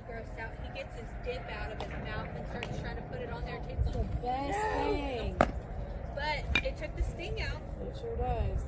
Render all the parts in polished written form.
grossed out. He gets his dip out of his mouth and starts trying to put it on there. It tastes It's the best thing. But it took the sting out. It sure does.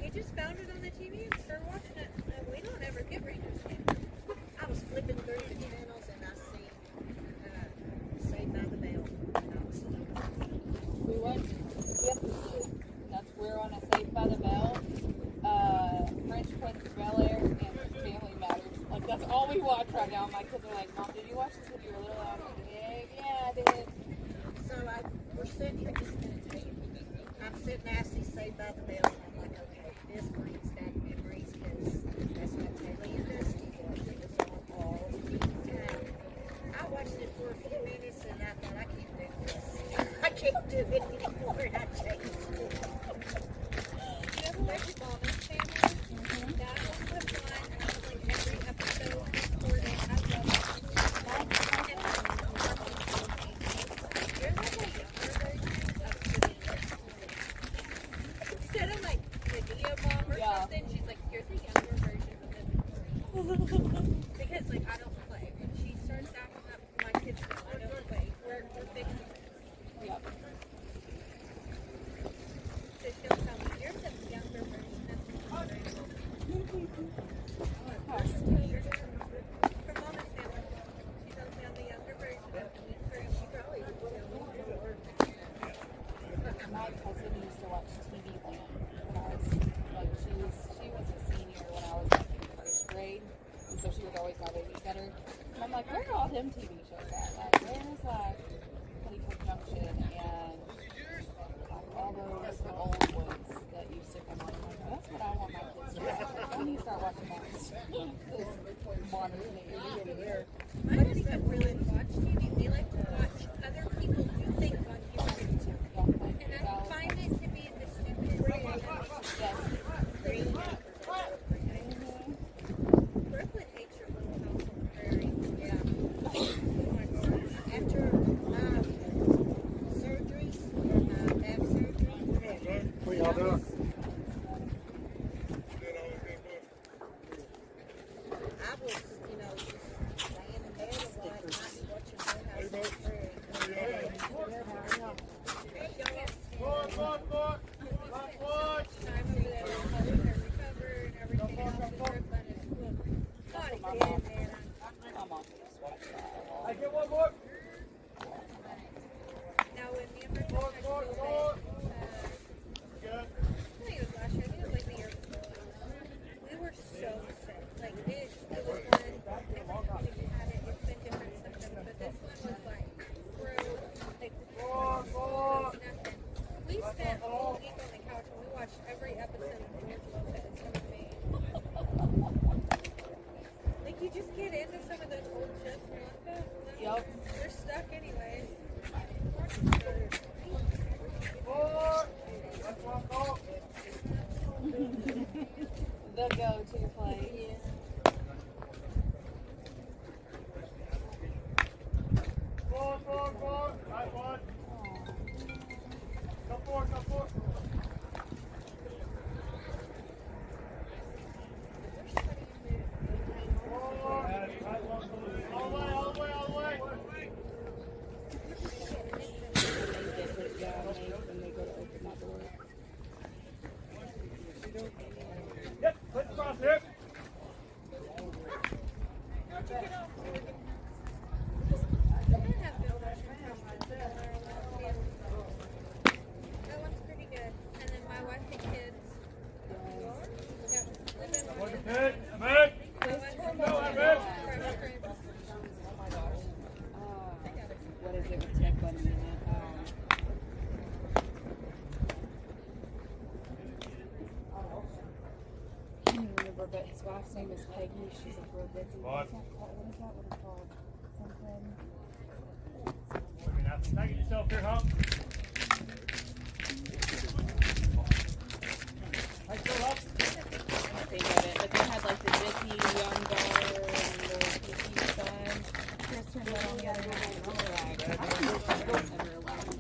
He just found it on the TV and started watching it. We don't ever get Rangers games. I was flipping through the channels and I see Saved by the Bell. We went, yep, that's where on a Saved by the Bell, French Prince of Bel Air, and Family Matters. Like, that's all we watch right now. My kids are like, Mom, did you watch this when you were little? I'm like, yeah, I did. So we're sitting here just a minute. I'm sitting there, I see Saved by the Bell, and I'm like, okay, this brings back memories because that's what Taylor and Dusty was. It was on all the time. I watched it for a few minutes and I thought, I can't do this. I can't do it anymore, and I changed it. You ever watch Mama's Family? That was the one, like every episode recorded. I love it. You're like a younger version of Denise. Instead of like Video Mom or something, she's like, you're the younger version of it. Because like I don't play. When she starts acting up, my kids know I don't play. We're fixing this. Yep. So she'll tell me, you're the younger version of me. From Mama's Family. She tells me I'm the younger version of me. She probably would tell me. My cousin used to watch TV Land when I was, like, she was a senior when I was like in first grade, and so she was always my babysitter. And I'm like, where are all them TV shows at? Like, where's like Honeycomb Junction and like all those old ones that used to come on? I'm like, that's what I want my kids to watch. When you start watching that, this modern TV. My kids don't really watch TV. They like to watch other people do things on YouTube. And I find it to be the stupidest thing ever. Brooklyn hates your Little House on the Prairie. Yeah. been a minute. I can't even remember, but his wife's name is Peggy. She's like real busy. What is that called? What is that? What it's called? Something. Take it yourself here, huh? Hey, still up? I think of it, but they had like the Disney Young Guard and the PT son. Chris turned that on the other night, and we were like, I don't know if I've ever allowed.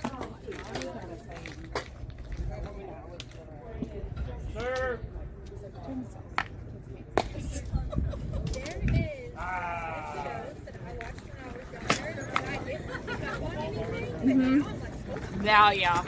I was not a fan. Sir. He's like, turn this off. Kids can't do this. There is shows that I watched when I was younger, and I didn't think I wanted anything, but now I'm like, oh, Now, yeah.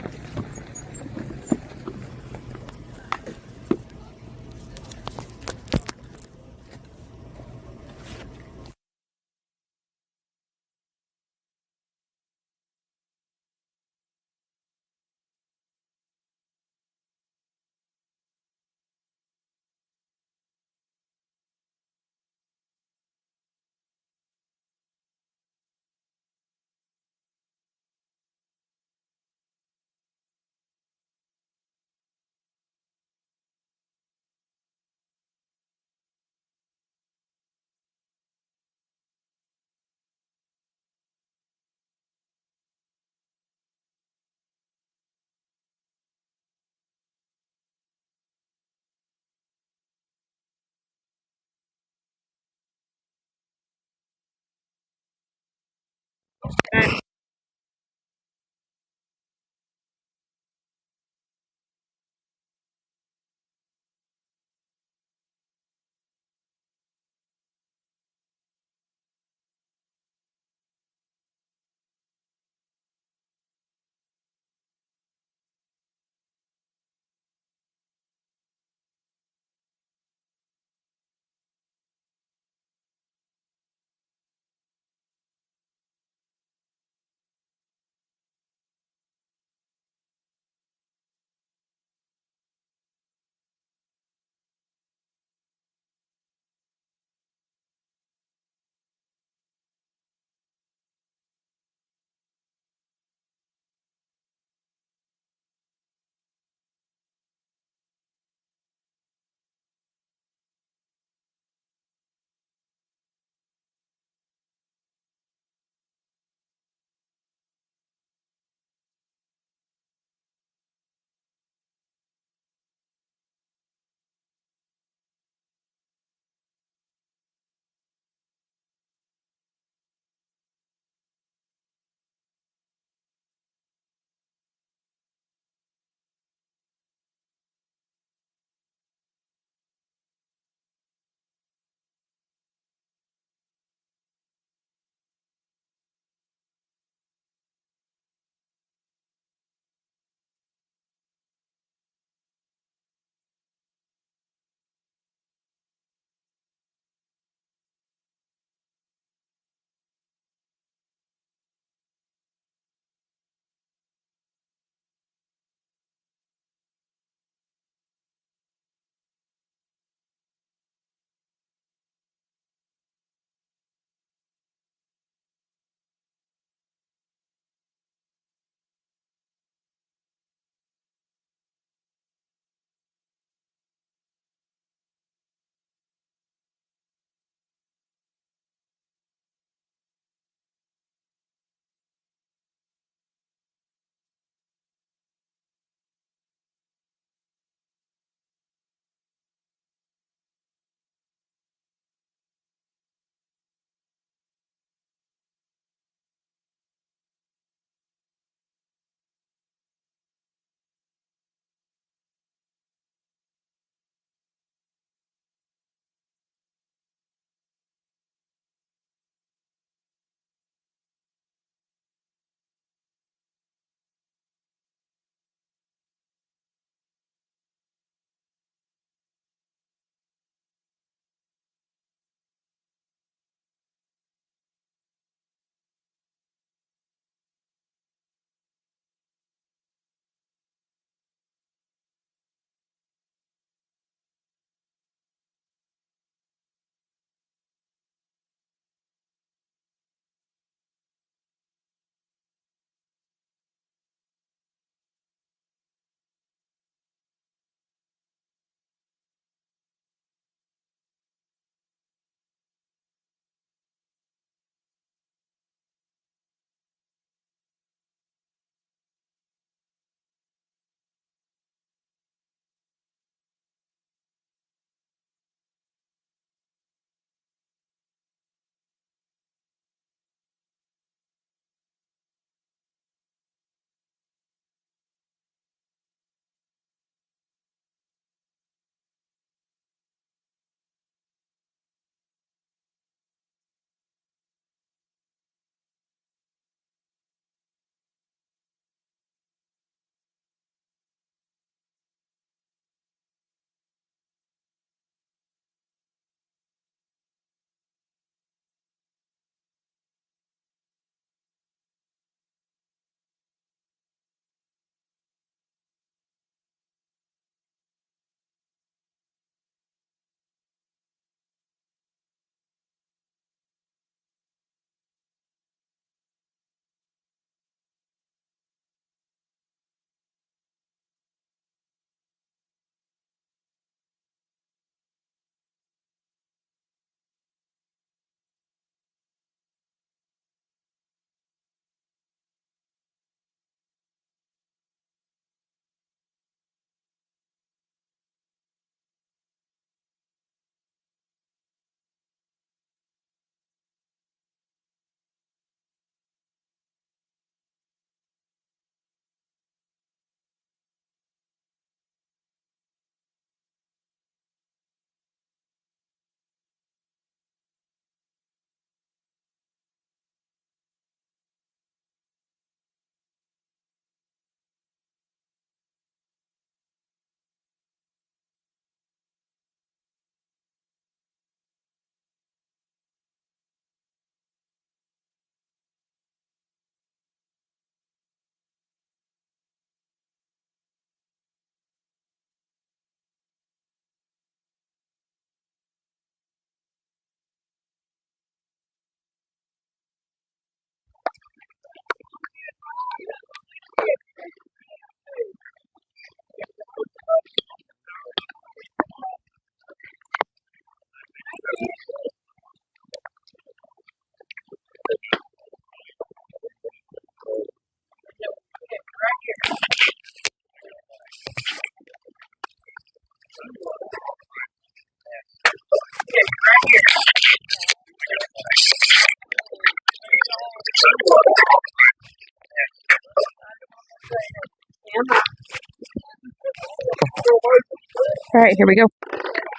All right, here we go.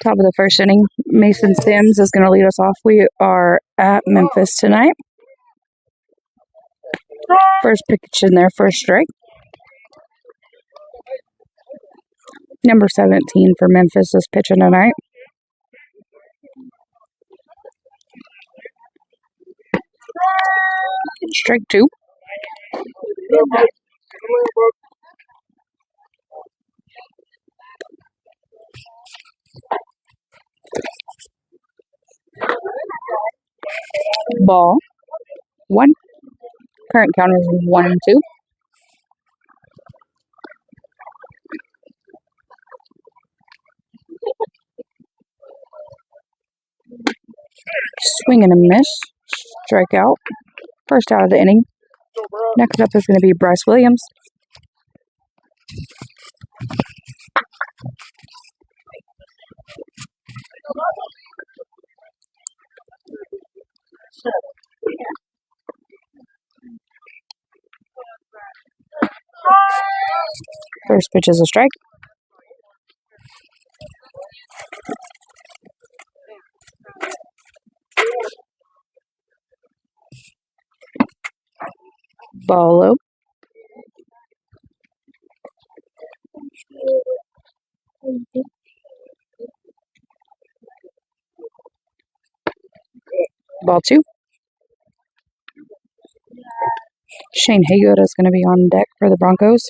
Top of the first inning. Mason Sims is going to lead us off. We are at Memphis tonight. First pitch in there, first strike. Number 17 for Memphis is pitching tonight. Strike two. Ball. One. Current count is 1-2. Swing and a miss. Strikeout. First out of the inning. Next up is going to be Bryce Williams. First pitch is a strike. Ball low. Ball two. Shane Haygood is going to be on deck for the Broncos,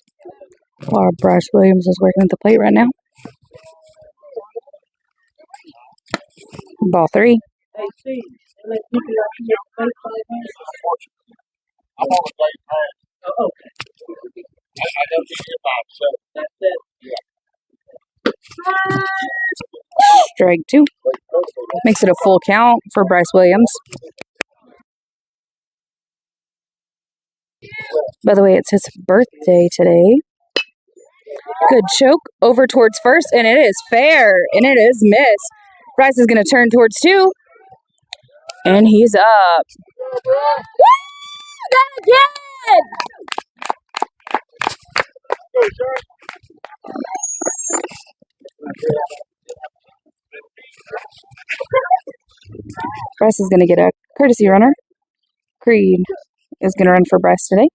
while Bryce Williams is working at the plate right now. Ball three. Strike two. Makes it a full count for Bryce Williams. By the way, it's his birthday today. Good choke over towards first, and it is fair, and it is missed. Bryce is going to turn towards two, and he's up. Woo! Not again! Bryce is going to get a courtesy runner. Creed is going to run for Bryce today.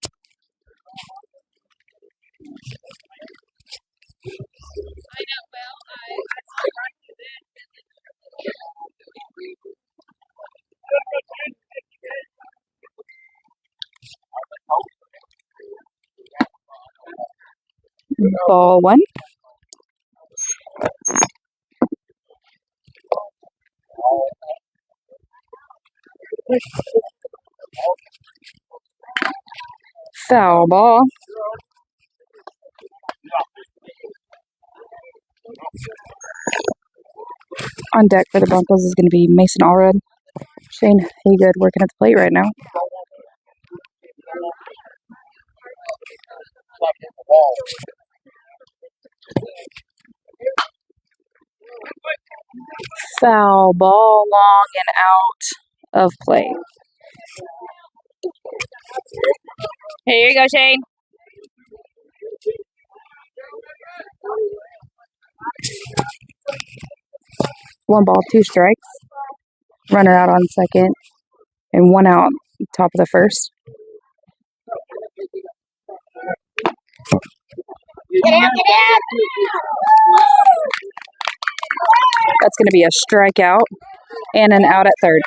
Ball one. Foul ball. On deck for the Broncos is going to be Mason Allred. Shane Haygood working at the plate right now. Foul ball, long and out of play. Hey, here you go, Shane. One ball, two strikes. Runner out on second, and one out, top of the first. Get out, get out! That's going to be a strikeout and an out at third.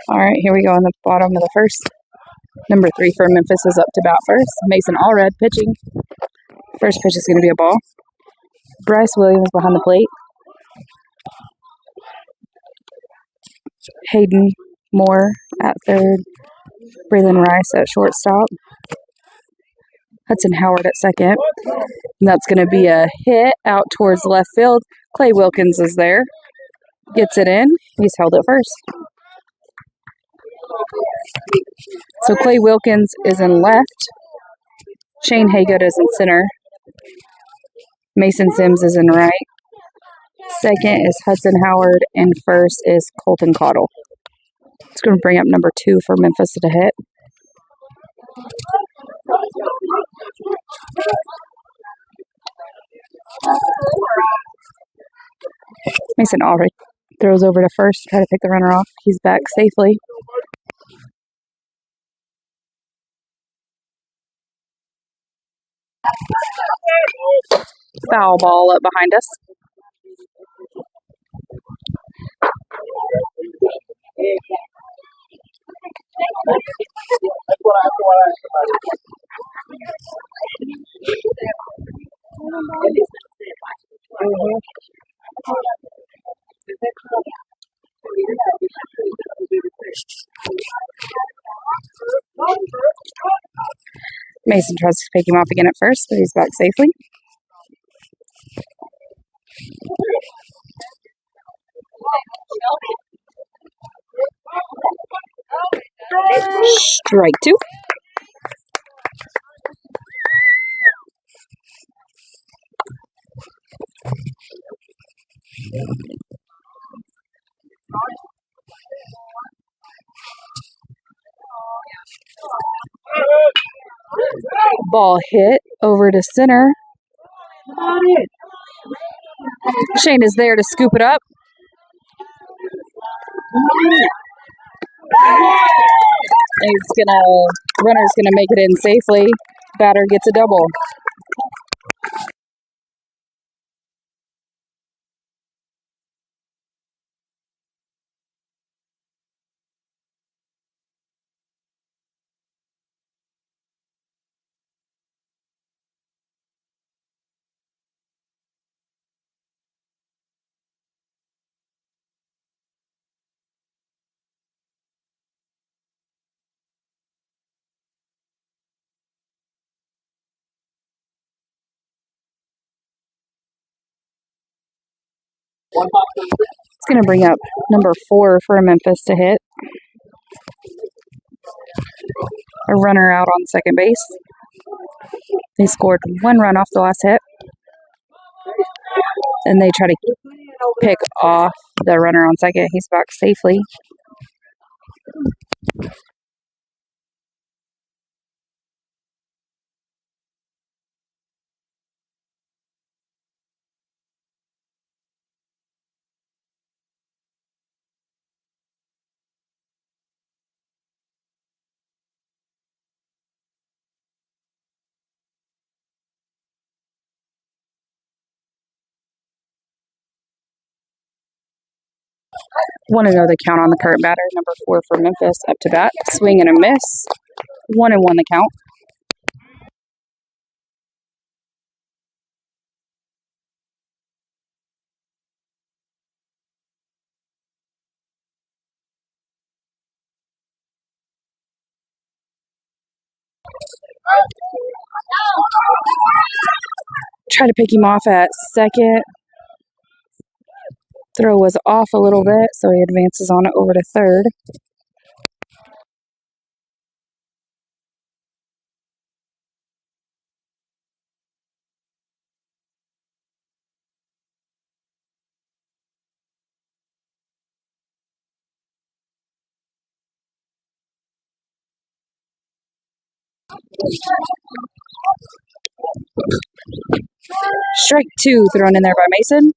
All right, here we go on the bottom of the first. Number 3 for Memphis is up to bat first. Mason Allred pitching. First pitch is going to be a ball. Bryce Williams behind the plate. Hayden Moore at third. Braylon Rice at shortstop. Hudson Howard at second. And that's going to be a hit out towards left field. Clay Wilkins is there. Gets it in. He's held at first. So Clay Wilkins is in left. Shane Haygood is in center. Mason Sims is in right. Second is Hudson Howard, and first is Colton Cottle. It's going to bring up number 2 for Memphis to hit. Mason Allred throws over to first to try to pick the runner off. He's back safely. Foul ball up behind us. Mason tries to pick him off again at first, but he's back safely. Strike 2. Ball hit over to center. Shane is there to scoop it up. Runner's gonna make it in safely. Batter gets a double. It's going to bring up number 4 for Memphis to hit. A runner out on second base. They scored 1 run off the last hit. And they try to pick off the runner on second. He's back safely. Want to know the count on the current batter, number 4 for Memphis, up to bat. Swing and a miss. 1-1 the count. Try to pick him off at second. Throw was off a little bit, so he advances on it over to third. Strike 2 thrown in there by Mason.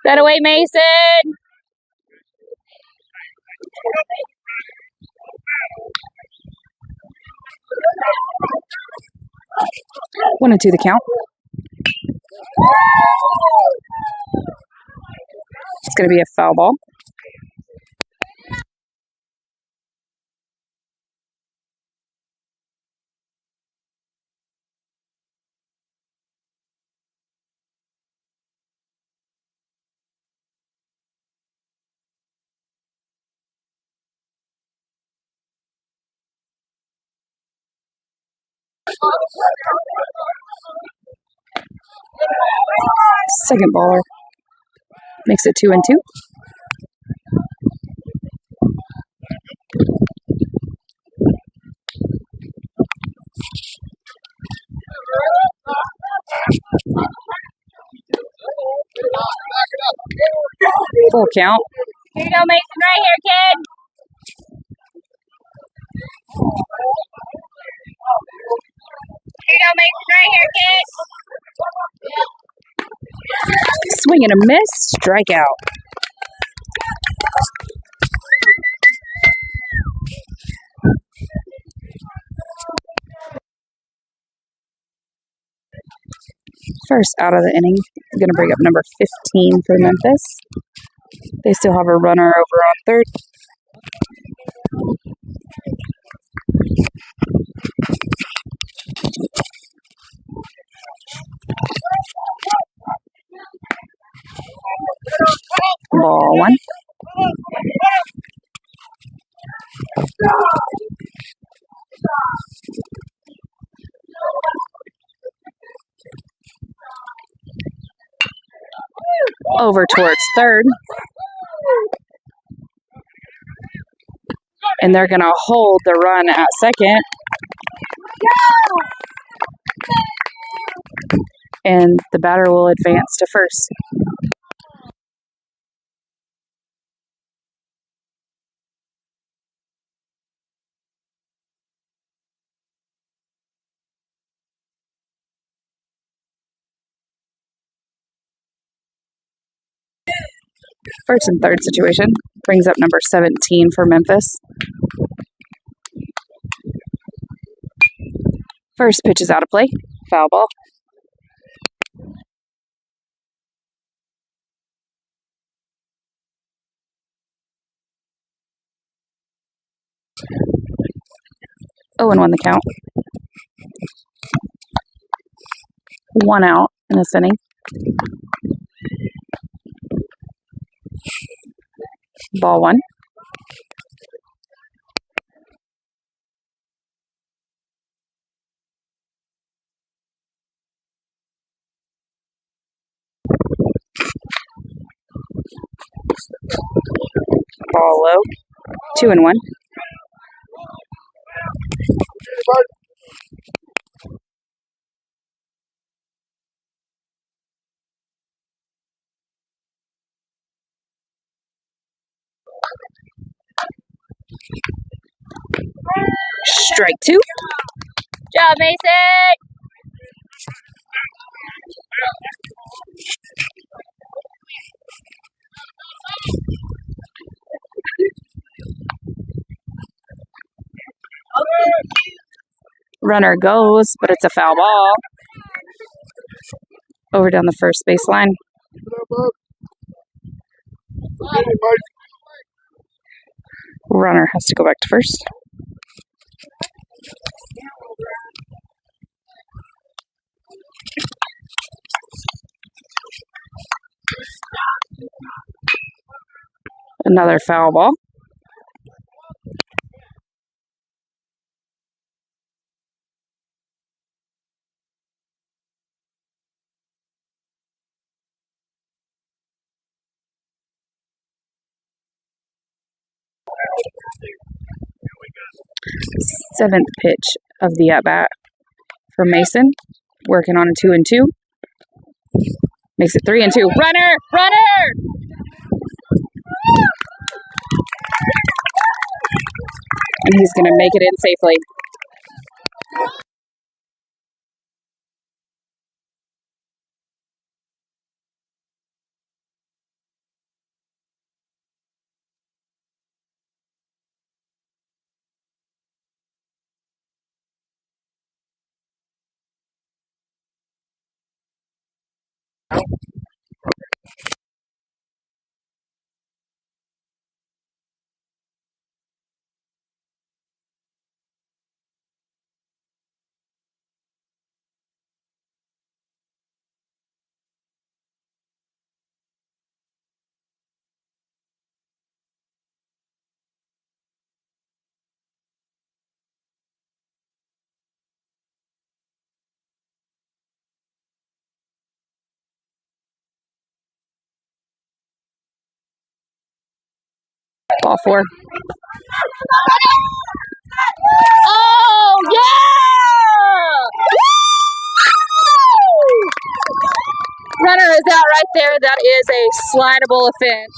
That away, Mason. 1-2 the count. It's going to be a foul ball. Second baller. Makes it 2-2. Full count. Here you go, Mason, right here, kid. Here you go, Mason, right here, kid. Swing and a miss. Strikeout. First out of the inning. Going to bring up number 15 for Memphis. They still have a runner over on third. Ball 1. Over towards third. And they're going to hold the run at second. And the batter will advance to first. First and third situation. Brings up number 17 for Memphis. First pitch is out of play. Foul ball. Oh, and 1 the count. 1 out in this inning. Ball 1. Ball low. 2-1. Strike 2. Job, Mason. Runner goes, but it's a foul ball. Over down the first baseline. Runner has to go back to first. Another foul ball. Seventh pitch of the at-bat for Mason. Working on a 2-2. Makes it 3-2. Runner! Runner! And he's going to make it in safely. Ball 4. Oh, yeah! Woo! Runner is out right there. That is a slidable offense.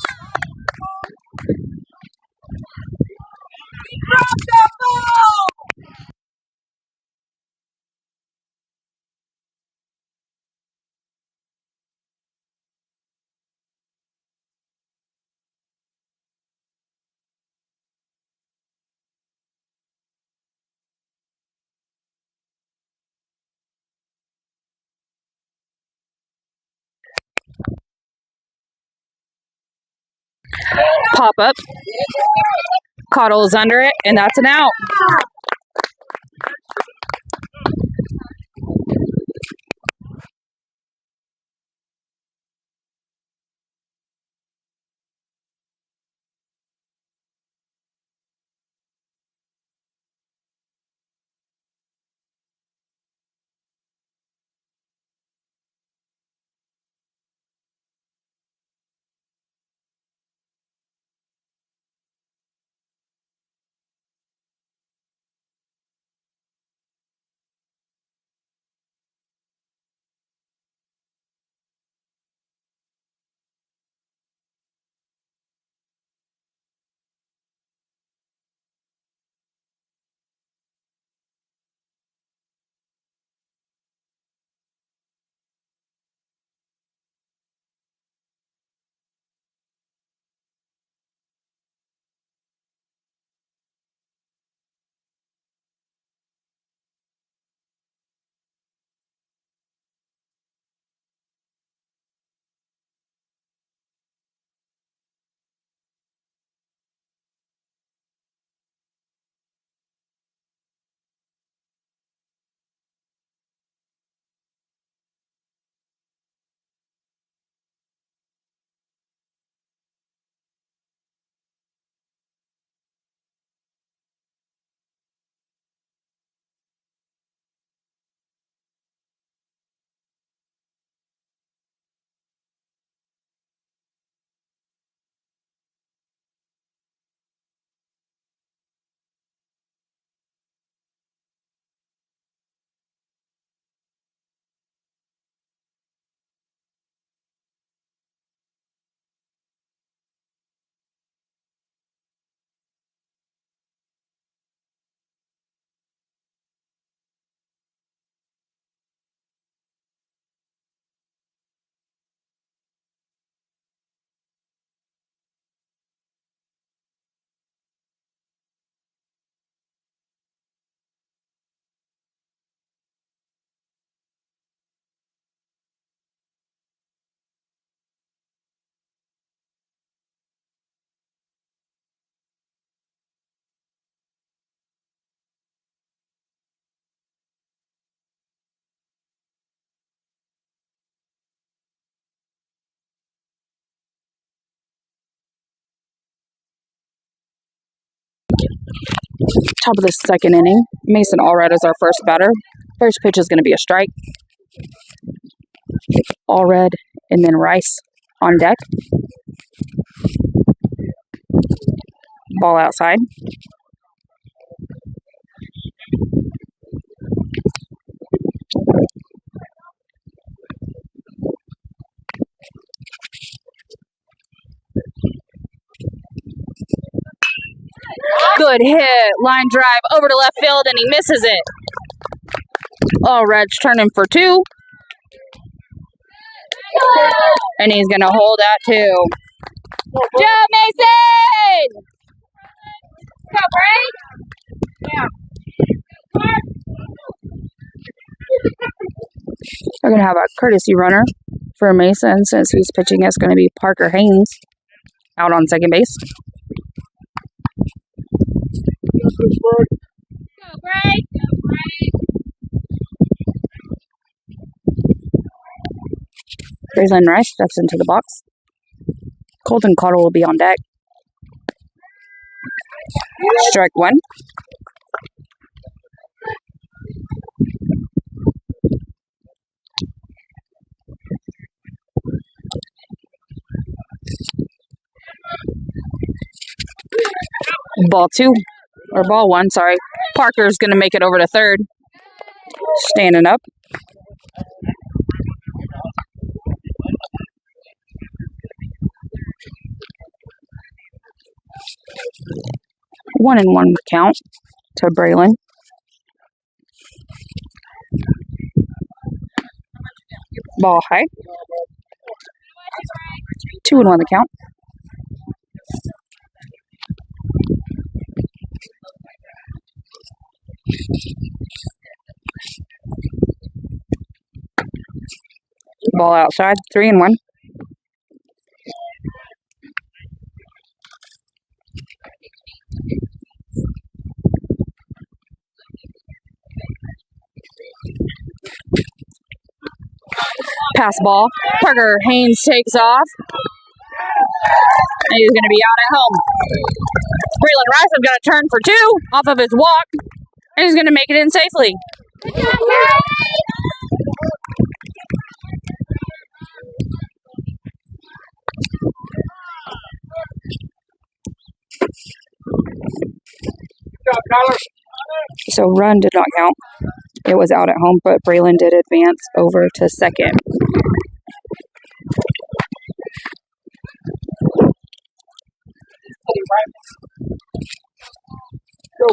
Pop up. Coddles under it, and that's an out. Top of the second inning. Mason Allred is our first batter. First pitch is going to be a strike. Allred and then Rice on deck. Ball outside. Good hit. Line drive over to left field, and he misses it. Allred's turning for 2. And he's going to hold that 2. Joe Mason! Go, Bray! Yeah. We're going to have a courtesy runner For Mason, since he's pitching, it's going to be Parker Haynes out on second base. Go, Bray! Go, Bray! Braylon Rice steps into the box. Colton Cottle will be on deck. Strike one. Ball two, or ball one, sorry. Parker's going to make it over to third. Standing up. One and one count to Braylon. Ball high. 2-1 the count. Ball outside. 3-1. Pass ball. Parker Haynes takes off. And he's going to be out at home. Braylon Rice is going to turn for two off of his walk. And he's going to make it in safely. So run did not count. It was out at home, but Braylon did advance over to second.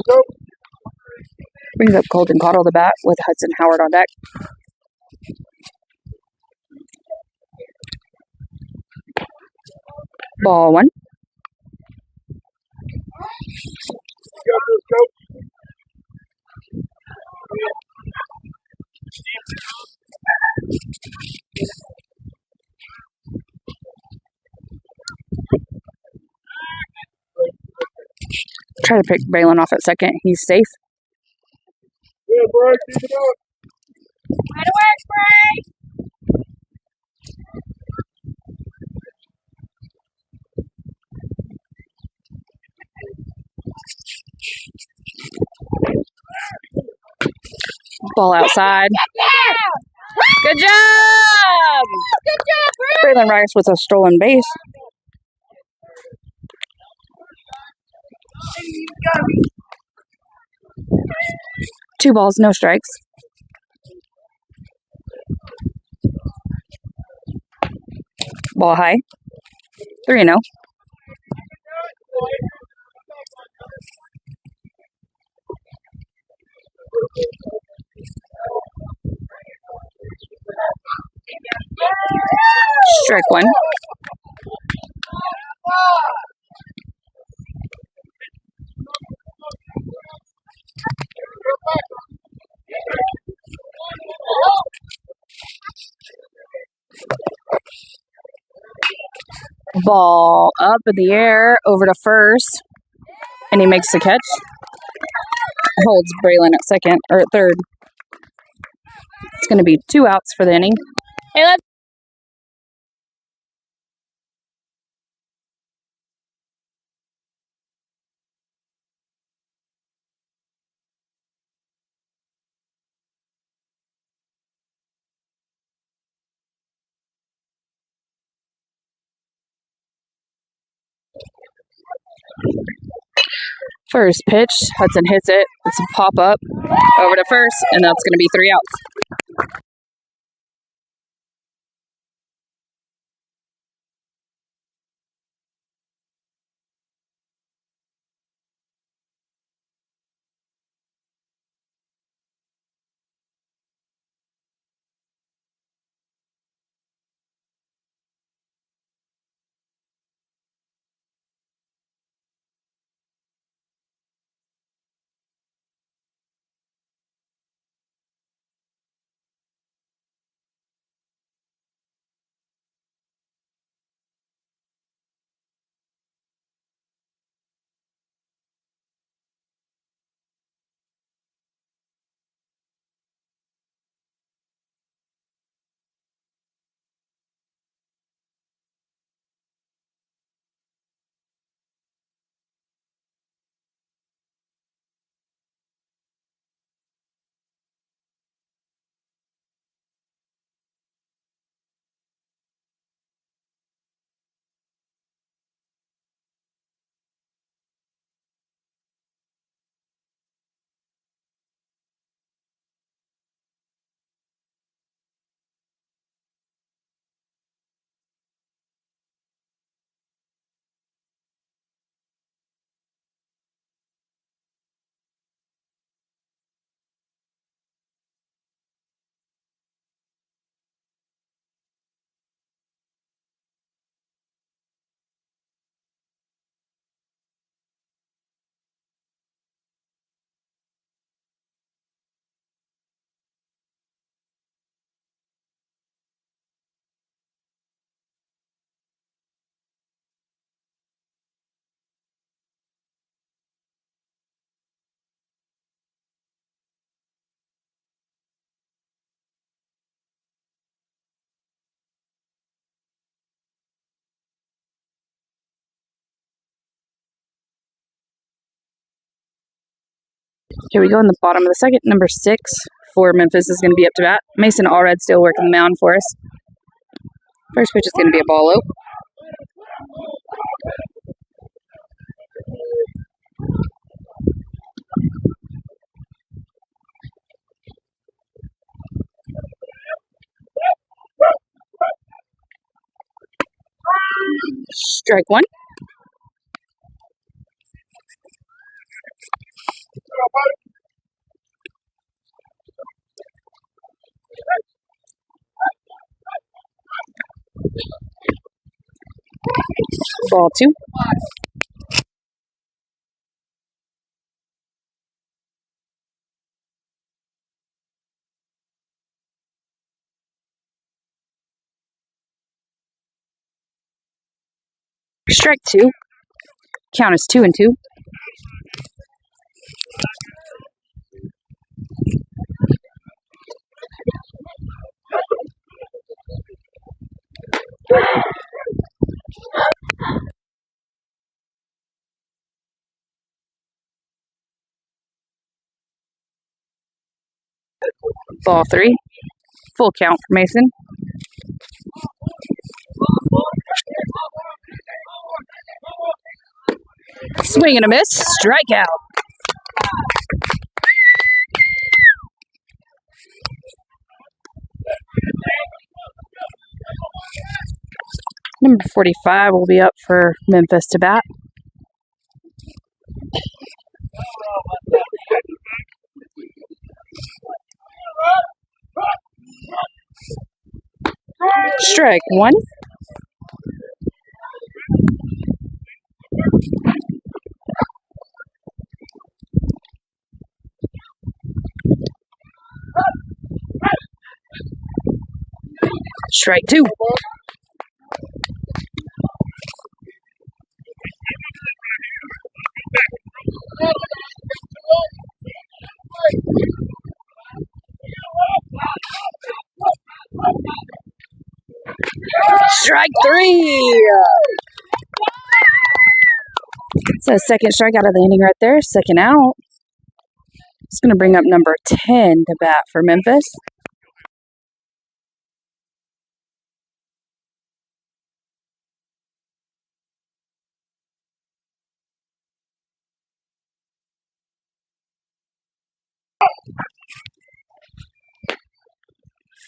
Go. Brings up Colton Cottle the bat with Hudson Howard on deck. Ball one. Go. Try to pick Braylon off at second. He's safe. Yeah, Bray, keep it up. Way to work, Bray! Ball outside. Good job! Good job, Bray! Braylon Rice with a stolen base. Two balls, no strikes. Ball high. 3-0. Strike one. Ball up in the air over to first, and he makes the catch. Holds Braylon at second or at third. It's going to be 2 outs for the inning. Hey, let's first pitch. Hudson hits it. It's a pop up over to first, and that's going to be 3 outs. Here we go in the bottom of the second. Number 6 for Memphis is going to be up to bat. Mason Allred still working the mound for us. First pitch is going to be a ball low. Strike 1. Ball 2. Strike 2. Count is 2-2. Ball 3. Full count for Mason. Swing and a miss. Strikeout. Number 45 will be up for Memphis to bat. Strike 1. Strike 2. Strike 3. So second strikeout of the inning right there. Second out. It's going to bring up number 10 to bat for Memphis.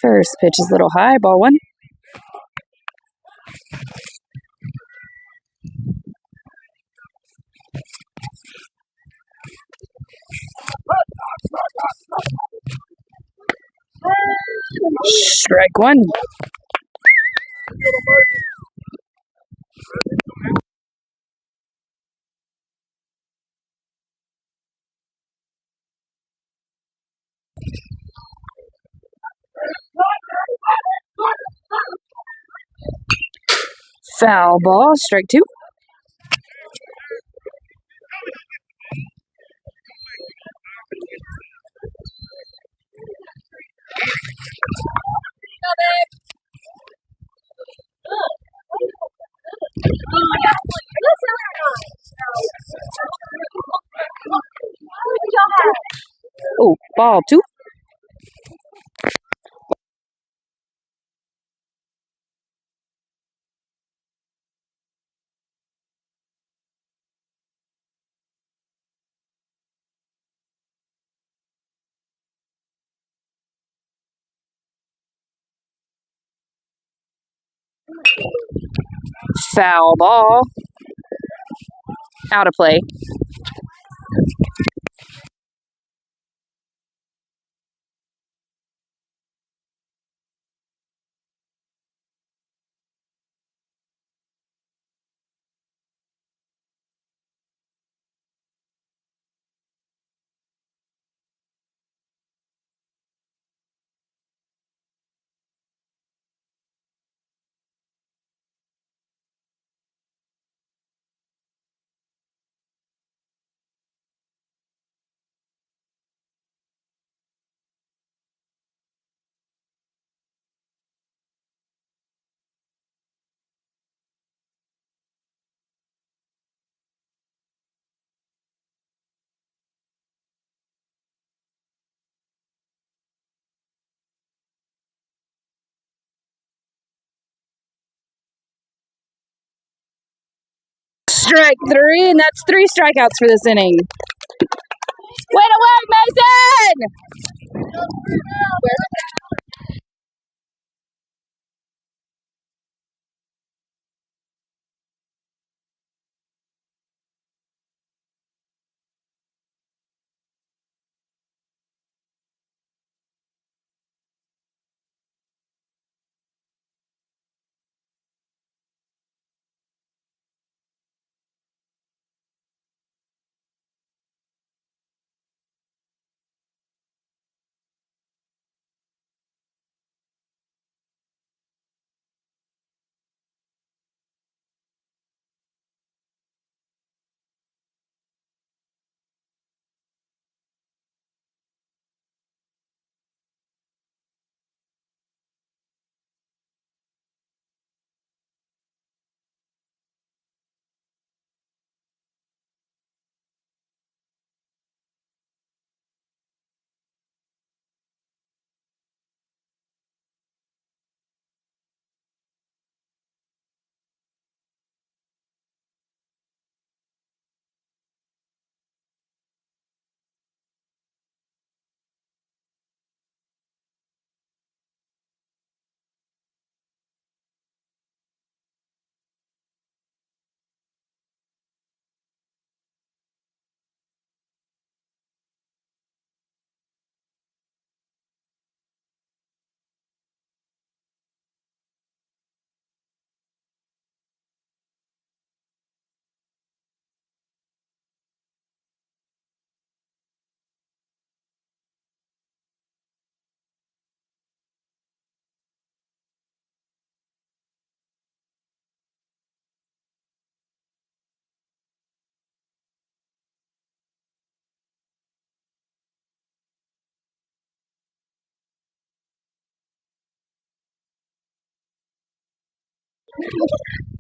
First pitch is a little high. Ball 1. Strike 1. Foul ball. Strike 2. Oh, ball 2. Foul ball. Out of play. Strike 3, and that's 3 strikeouts for this inning. Way to work, Mason!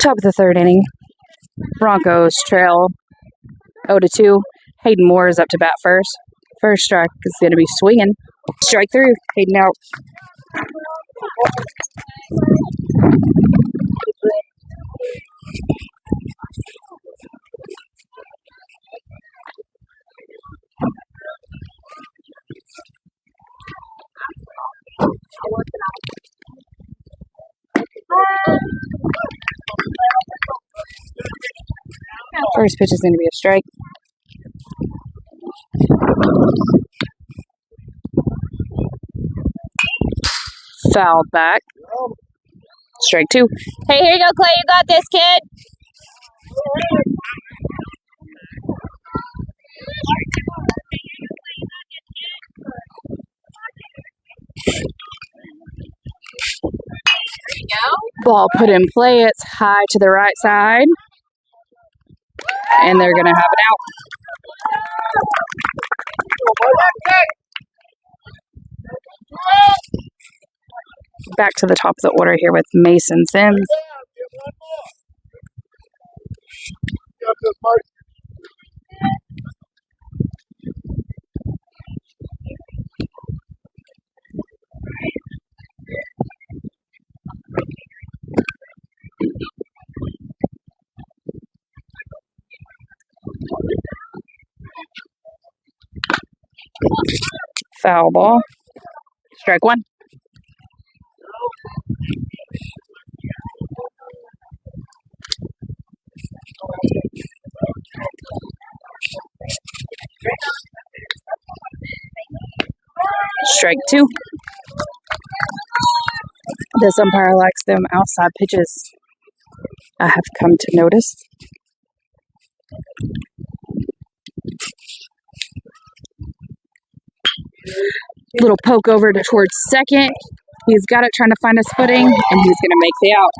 Top of the 3rd inning. Broncos trail 0-2. Hayden Moore is up to bat first. First strike is going to be swinging. Strike 3. Hayden out. First pitch is going to be a strike. Foul back. Strike 2. Hey, here you go, Clay. You got this, kid. Ball put in play. It's high to the right side. And they're going to have it out. Back to the top of the order here with Mason Sims. Foul ball. Strike 1. Strike 2. This umpire likes them outside pitches, I have come to notice. Little poke over to towards second. He's got it, trying to find his footing, and he's going to make the out.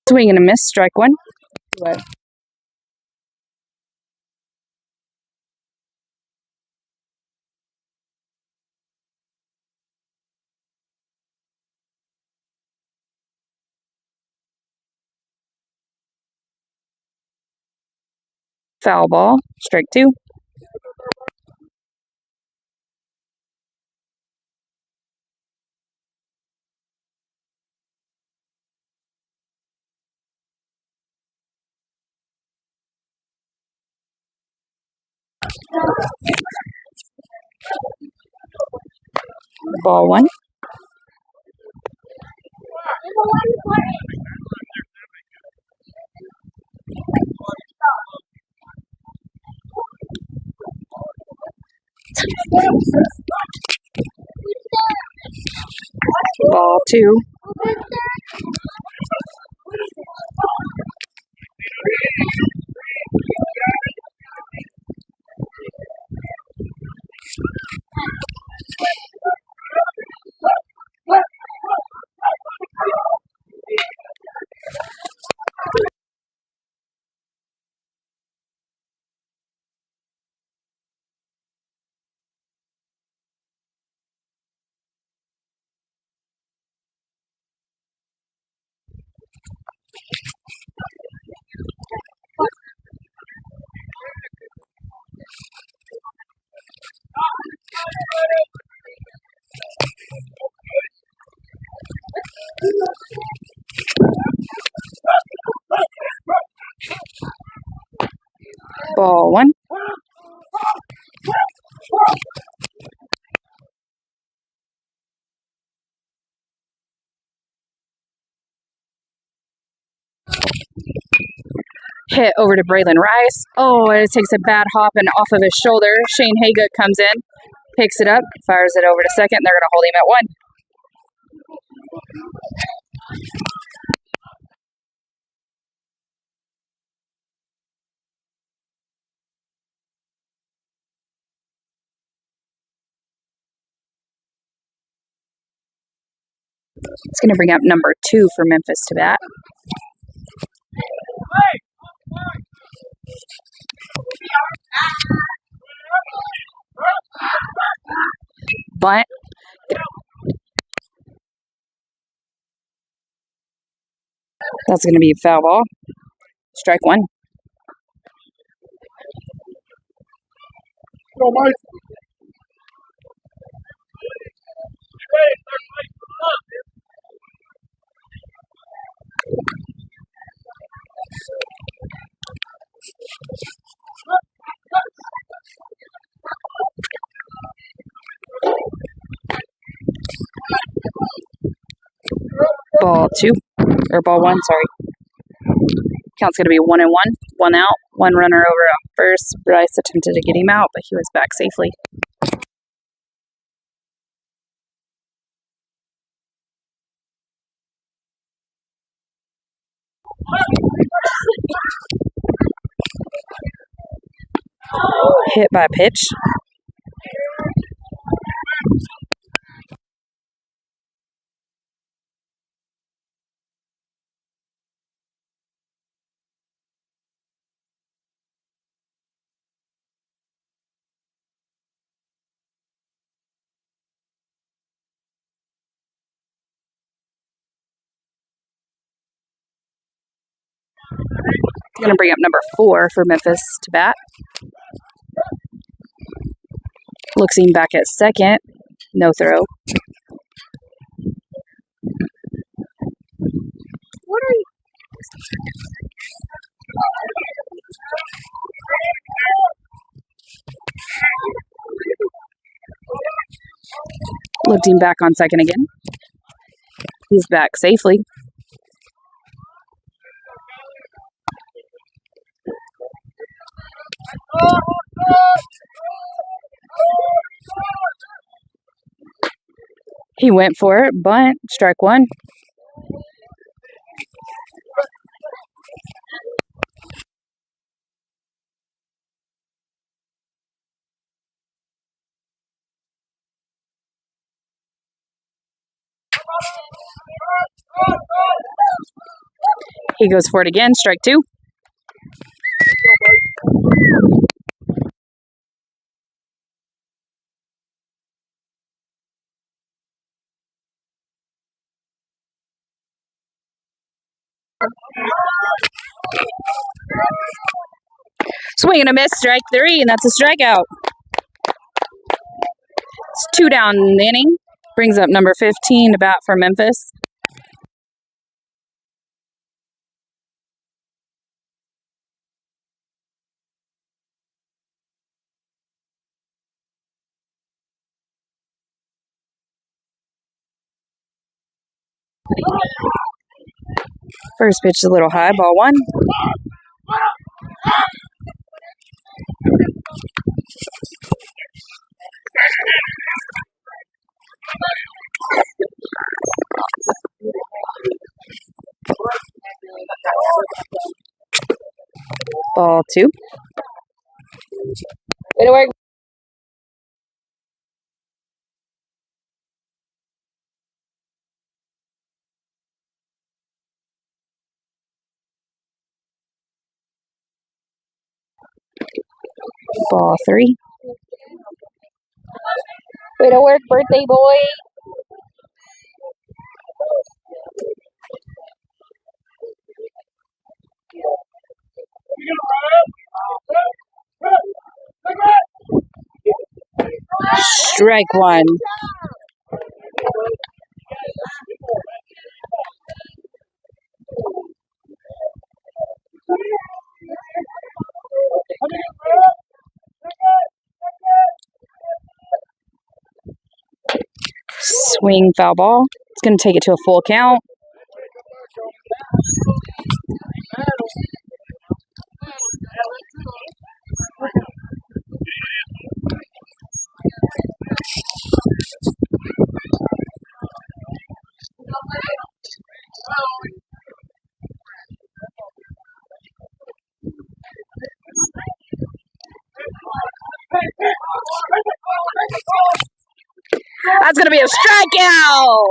Swing and a miss, strike one. What? Foul ball, strike two. Ball one. Ball two. Ball one. Hit over to Braylon Rice. Oh, and it takes a bad hop and off of his shoulder. Shane Haga comes in, picks it up, fires it over to second. They're going to hold him at one. It's going to bring up number 2 for Memphis to bat. Bunt. That's going to be a foul ball. Strike one. Go, Mike. Ball two. Or ball one, sorry. Count's going to be 1-1. One out. One runner over on first. Bryce attempted to get him out, but he was back safely. Hit by pitch. Going to bring up number 4 for Memphis to bat. Looks him back at second. No throw. What are you? Looked him back on second again. He's back safely. He went for it. Bunt. Strike one. He goes for it again. Strike two. Swing and a miss. Strike three, and that's a strikeout. It's 2 down in the inning. Brings up number 15 to bat for Memphis. First pitch is a little high, ball one. Ball two. Way to work. Ball three. Way to work, birthday boy. Strike one. Swing, foul ball. It's going to take it to a full count. That's going to be a strikeout.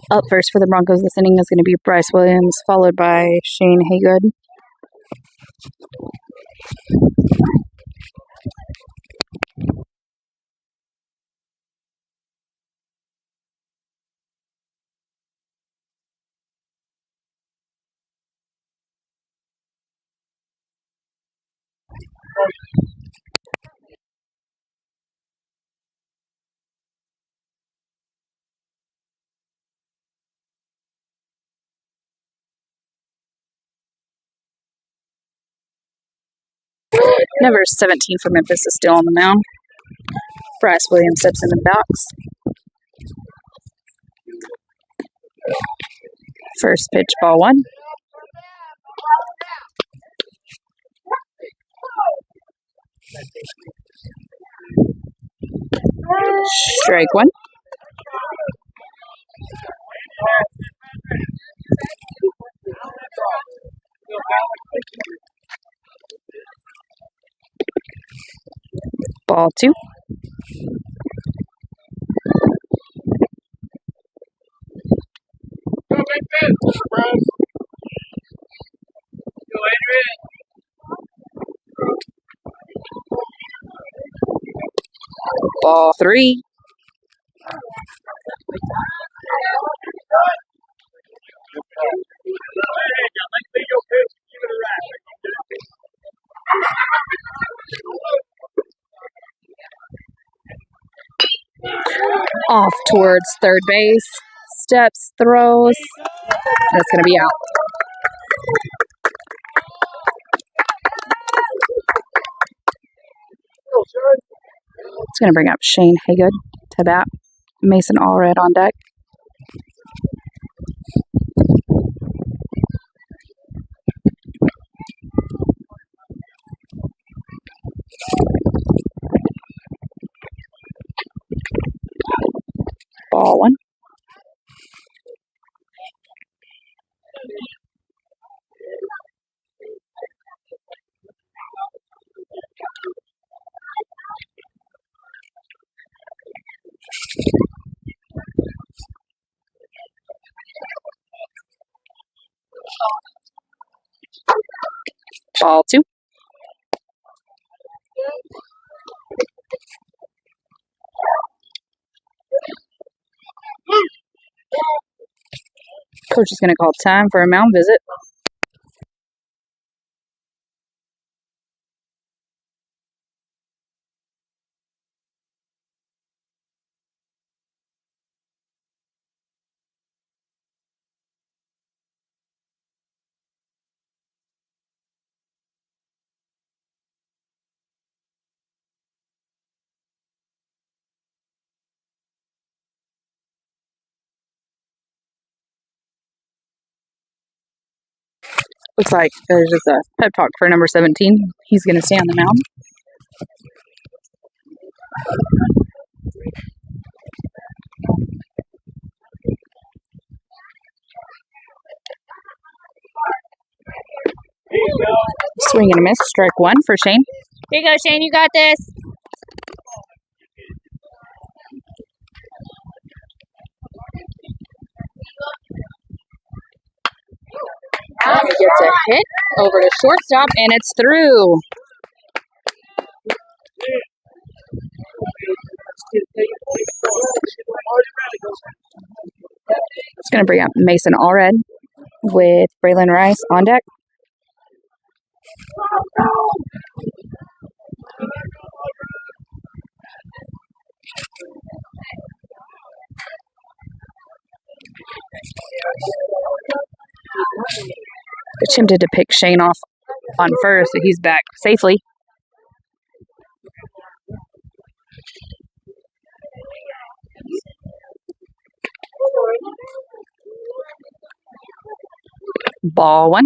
Up first for the Broncos this inning is going to be Bryce Williams, followed by Shane Haygood. Number 17 for Memphis is still on the mound. Bryce Williams steps in the box. First pitch, ball 1. Strike 1. Ball 2. Ball 3. Off towards third base. Steps, throws. That's going to be out. It's going to bring up Shane Haygood to bat. Mason Allred on deck. Ball 1. Ball 2. Coach is going to call time for a mound visit. Looks like there's just a pep talk for number 17. He's going to stay on the mound. Swing and a miss. Strike 1 for Shane. Here you go, Shane. You got this. And it gets a hit over to shortstop, and it's through. It's going to bring up Mason Allred with Braylon Rice on deck. Attempted to pick Shane off on first, but he's back safely. Ball 1.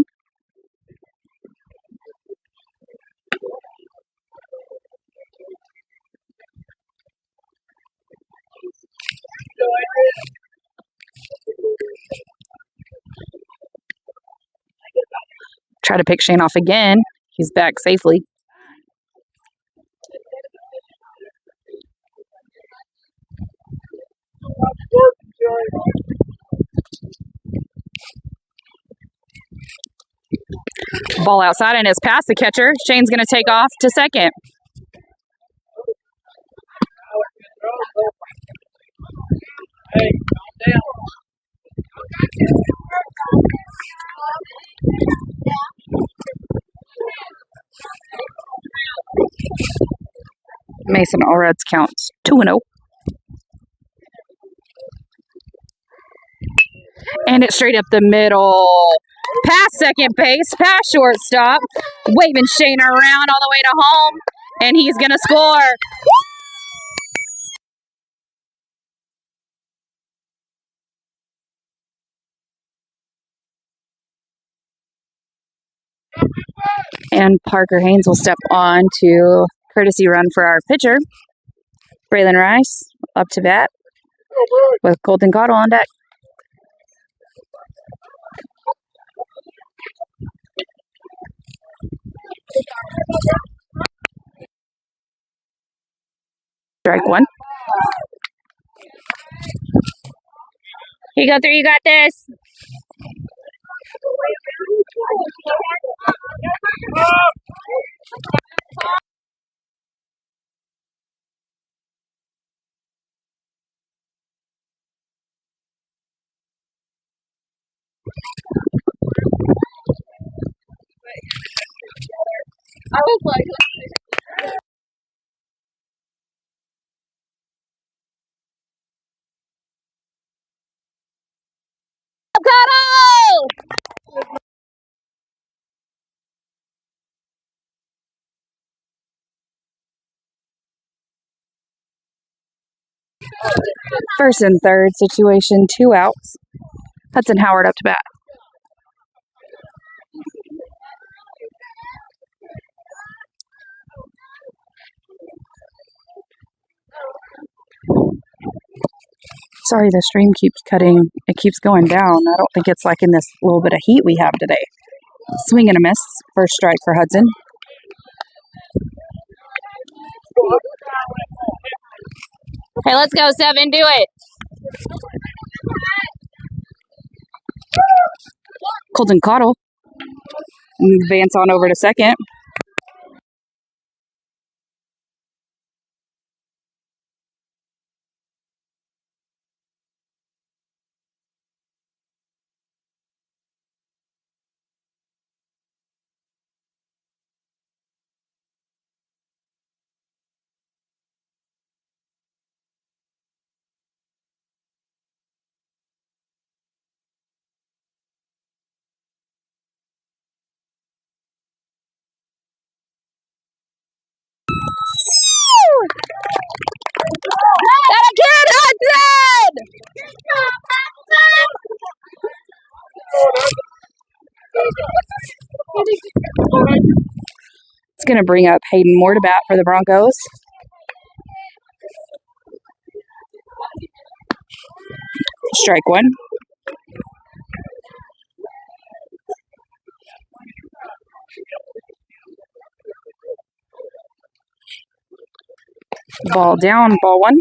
Try to pick Shane off again. He's back safely. Ball outside and it's past the catcher. Shane's going to take off to second. Mason Allred's counts 2-0. And it's straight up the middle. Past second base, past shortstop, waving Shayna around all the way to home, and he's gonna score. And Parker Haynes will step on to courtesy run for our pitcher. Braylon Rice up to bat with Colton Cottle on deck. Strike one. Here you go, three. You got this. I was like, Cottle! First and third situation, 2 outs. Hudson Howard up to bat. Sorry, the stream keeps cutting. It keeps going down. I don't think it's like in this little bit of heat we have today. Swing and a miss. First strike for Hudson. Okay, let's go, 7. Do it. Colton Cottle. Advance on over to second. That again, Hudson! It's going to bring up Hayden Moore to bat for the Broncos. Strike one. Ball down, ball one.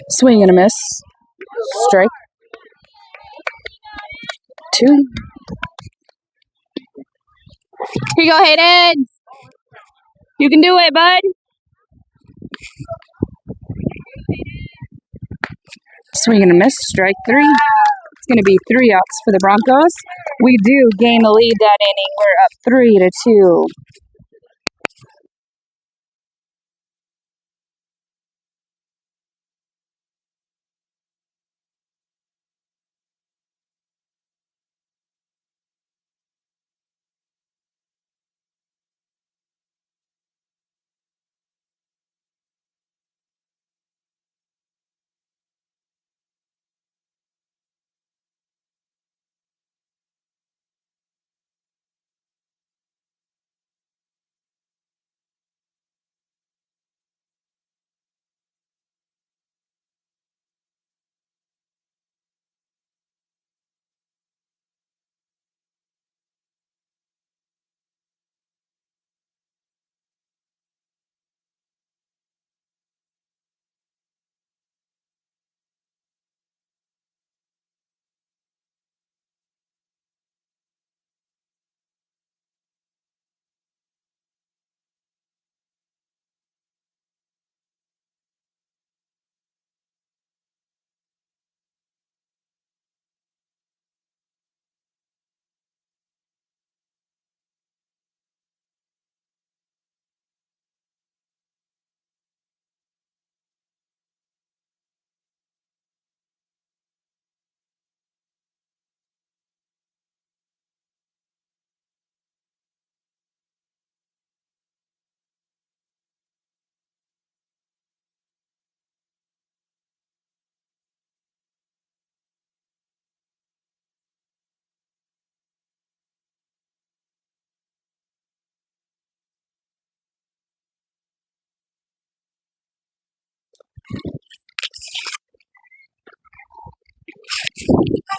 Swing and a miss. Strike. 2. Here you go, Hayden. You can do it, bud. Swing and a miss. Strike 3. It's going to be 3 outs for the Broncos. We do gain the lead that inning. We're up 3-2.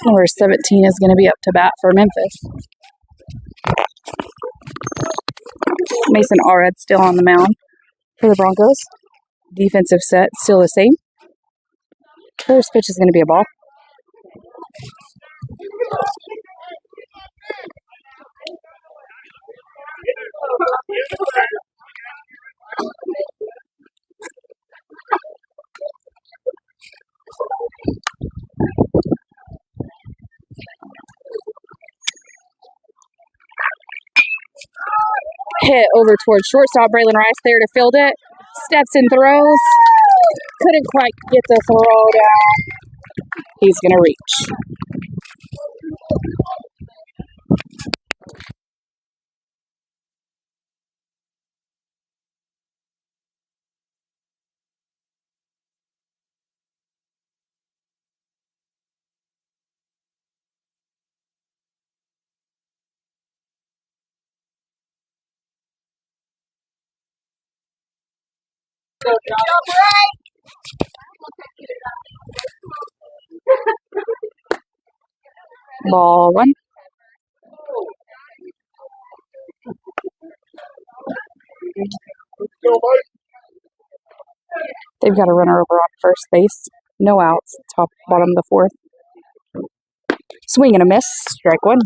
Number 17 is going to be up to bat for Memphis. Mason Allred still on the mound for the Broncos. Defensive set still the same. First pitch is going to be a ball. Hit over towards shortstop. Braylon Rice there to field it. Steps and throws. Couldn't quite get the throw down. He's going to reach. Ball one. They've got a runner over on first base. No outs. Top, bottom of the fourth. Swing and a miss. Strike one.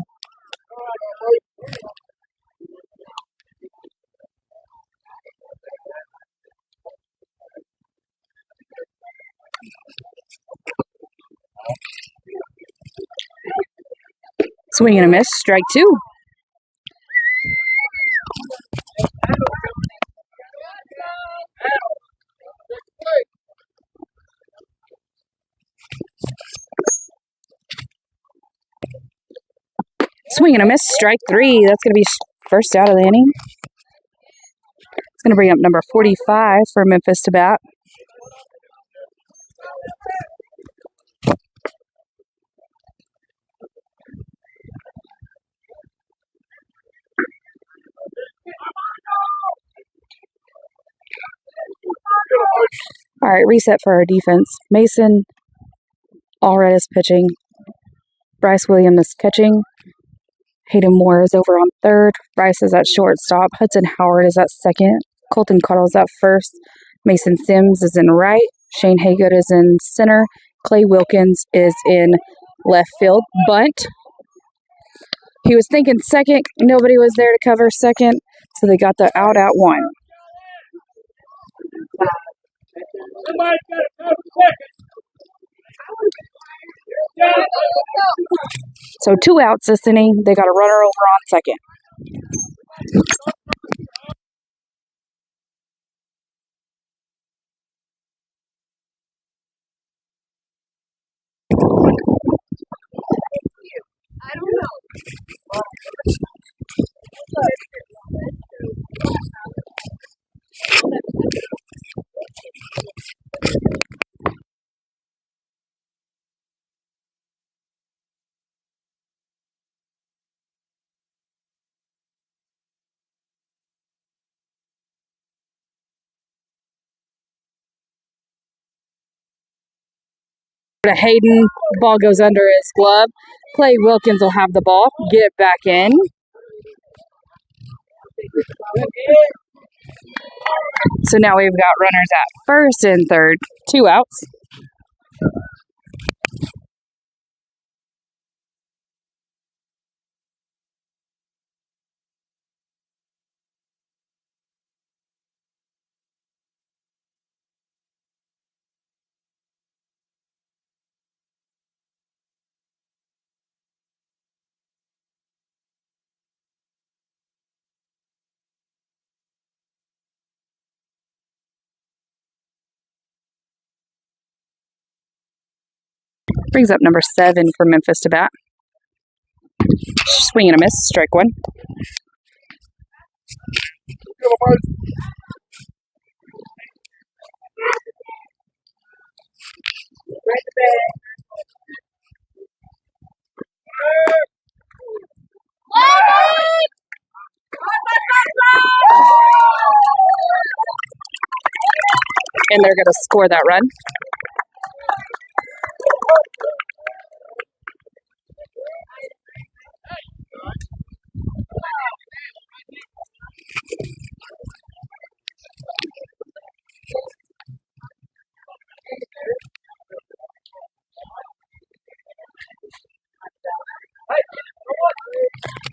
Swing and a miss. Strike two. Swing and a miss. Strike three. That's going to be first out of the inning. It's going to bring up number 45 for Memphis to bat. All right, reset for our defense. Mason Allred is pitching. Bryce Williams is catching. Hayden Moore is over on third. Bryce is at shortstop. Hudson Howard is at second. Colton Cottle is at first. Mason Sims is in right. Shane Haygood is in center. Clay Wilkins is in left field. Bunt. He was thinking second. Nobody was there to cover second, so they got the out at one. So 2 outs this inning. They got a runner over on second. I don't know. To Hayden, ball goes under his glove. Clay Wilkins will have the ball. Get it back in. So now we've got runners at first and third. 2 outs. Brings up number 7 for Memphis to bat. Swing and a miss. Strike one. And they're going to score that run.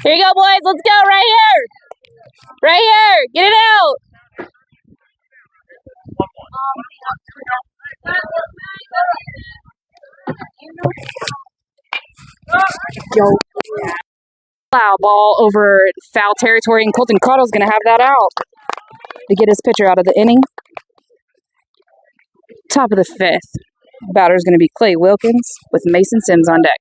Here you go, boys. Let's go right here. Right here. Get it out. Yo. Foul ball over foul territory, and Colton Cottle's going to have that out to get his pitcher out of the inning. Top of the fifth. Batter's going to be Clay Wilkins with Mason Sims on deck.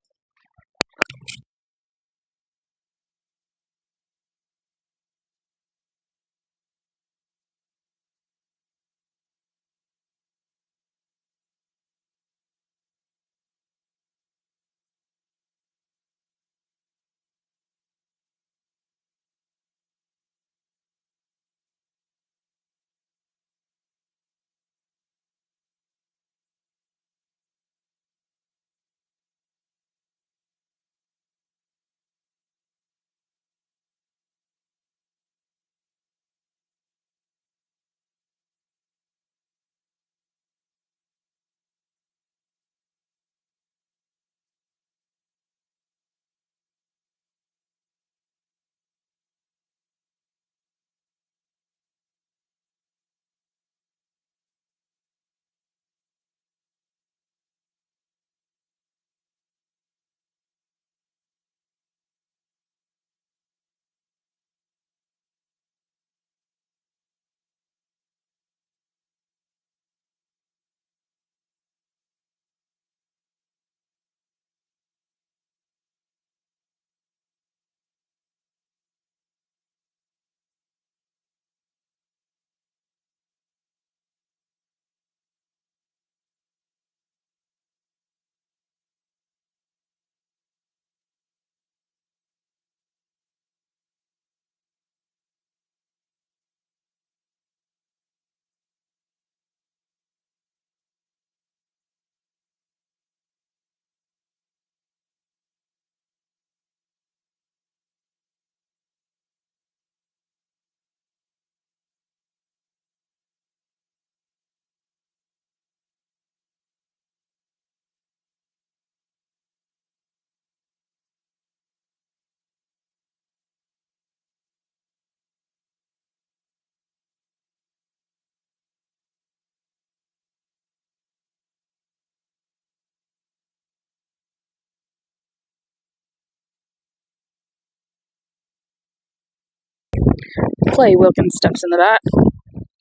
Clay Wilkins steps in the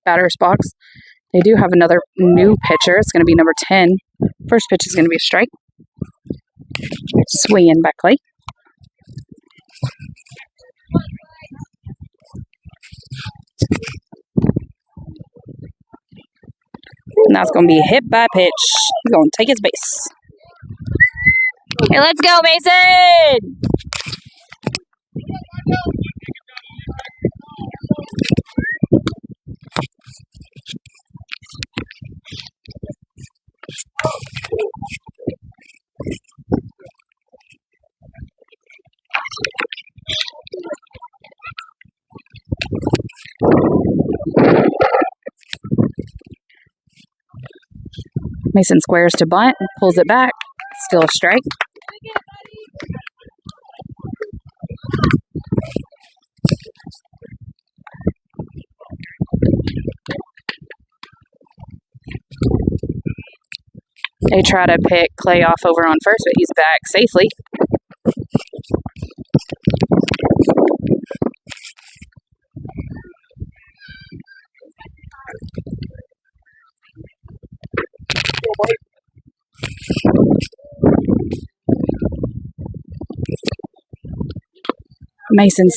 batter's box. They do have another new pitcher. It's going to be number 10. First pitch is going to be a strike. Swinging by Clay. And that's going to be hit by pitch. He's going to take his base. Hey, let's go, Mason! Mason squares to bunt, pulls it back. Still a strike. They try to pick Clay off over on first, but he's back safely. Mason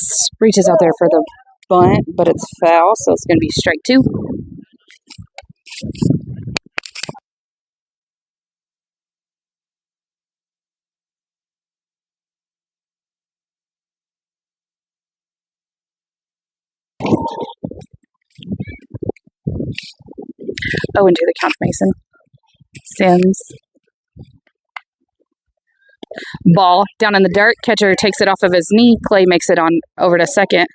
reaches out there for the bunt, but it's foul, so it's going to be strike two. 0-2 the count, Mason. Sims. Ball down in the dirt. Catcher takes it off of his knee. Clay makes it on over to second.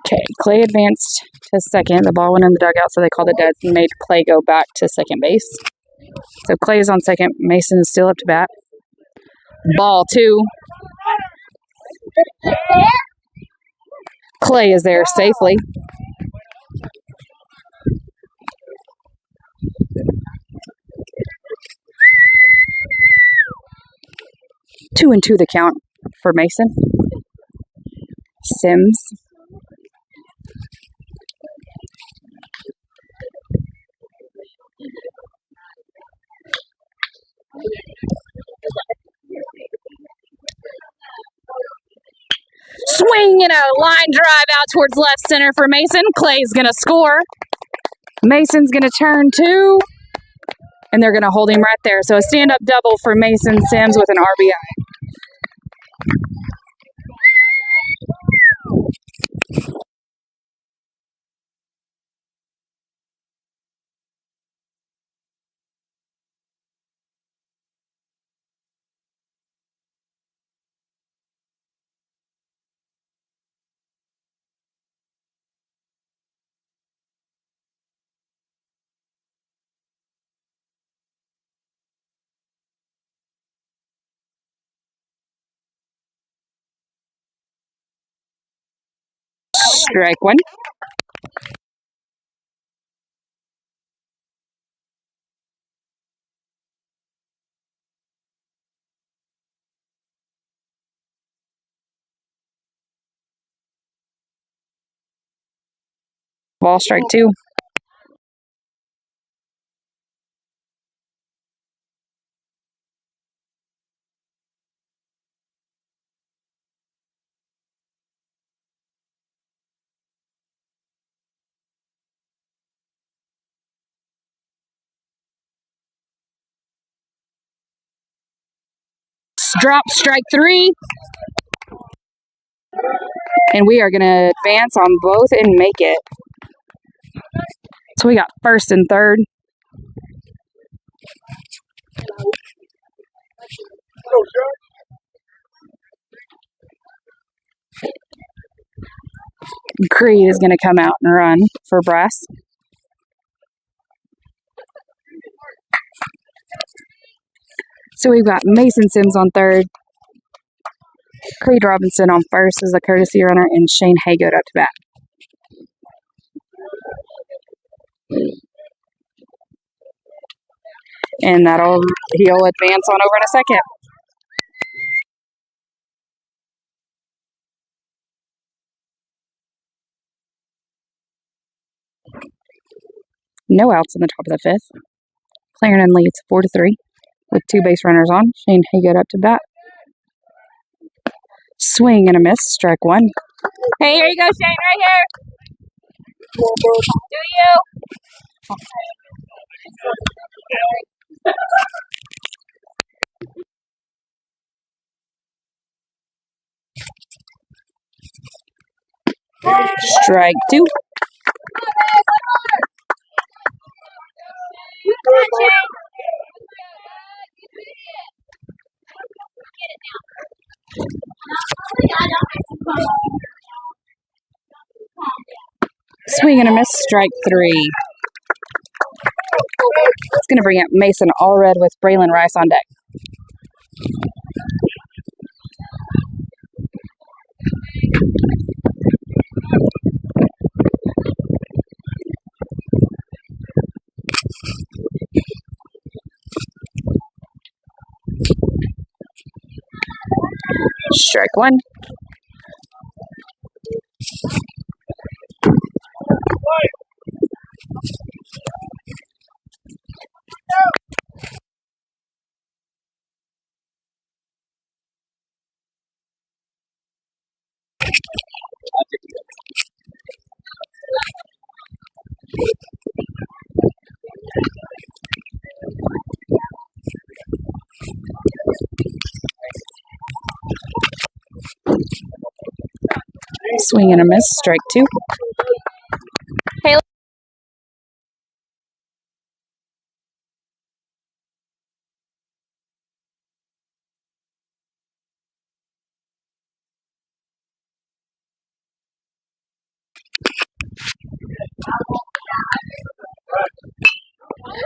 Okay, Clay advanced to second. The ball went in the dugout, so they called it dead and made Clay go back to second base. So Clay is on second. Mason is still up to bat. Ball 2. Clay is there safely. Two and 2 the count for Mason. Sims. Swing and a line drive out towards left center for Mason. Clay's going to score. Mason's going to turn 2. And they're going to hold him right there. So a stand-up double for Mason Sims with an RBI. Strike 1. Ball strike 2. Drop strike 3. And we are going to advance on both and make it. So we got first and third. Creed is going to come out and run for Brass. So we've got Mason Sims on third. Creed Robinson on first as a courtesy runner, and Shane Haygood up to bat. And he'll advance on over to second. No outs in the top of the fifth. Clarendon leads 4-3 with 2 base runners on. Shane Haygood up to bat. Swing and a miss, strike 1. Hey, here you go, Shane, right here. Do you? Strike 2. Swing and a miss, strike 3. It's going to bring up Mason Allred with Braylon Rice on deck. Strike 1. Swing and a miss, strike two. Hey.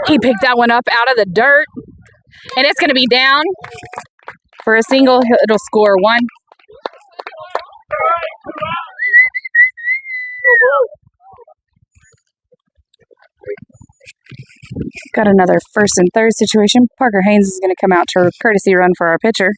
He picked that one up out of the dirt, and it's going to be down for a single. It'll score one. Got another first and third situation. Parker Haynes is going to come out to a courtesy run for our pitcher.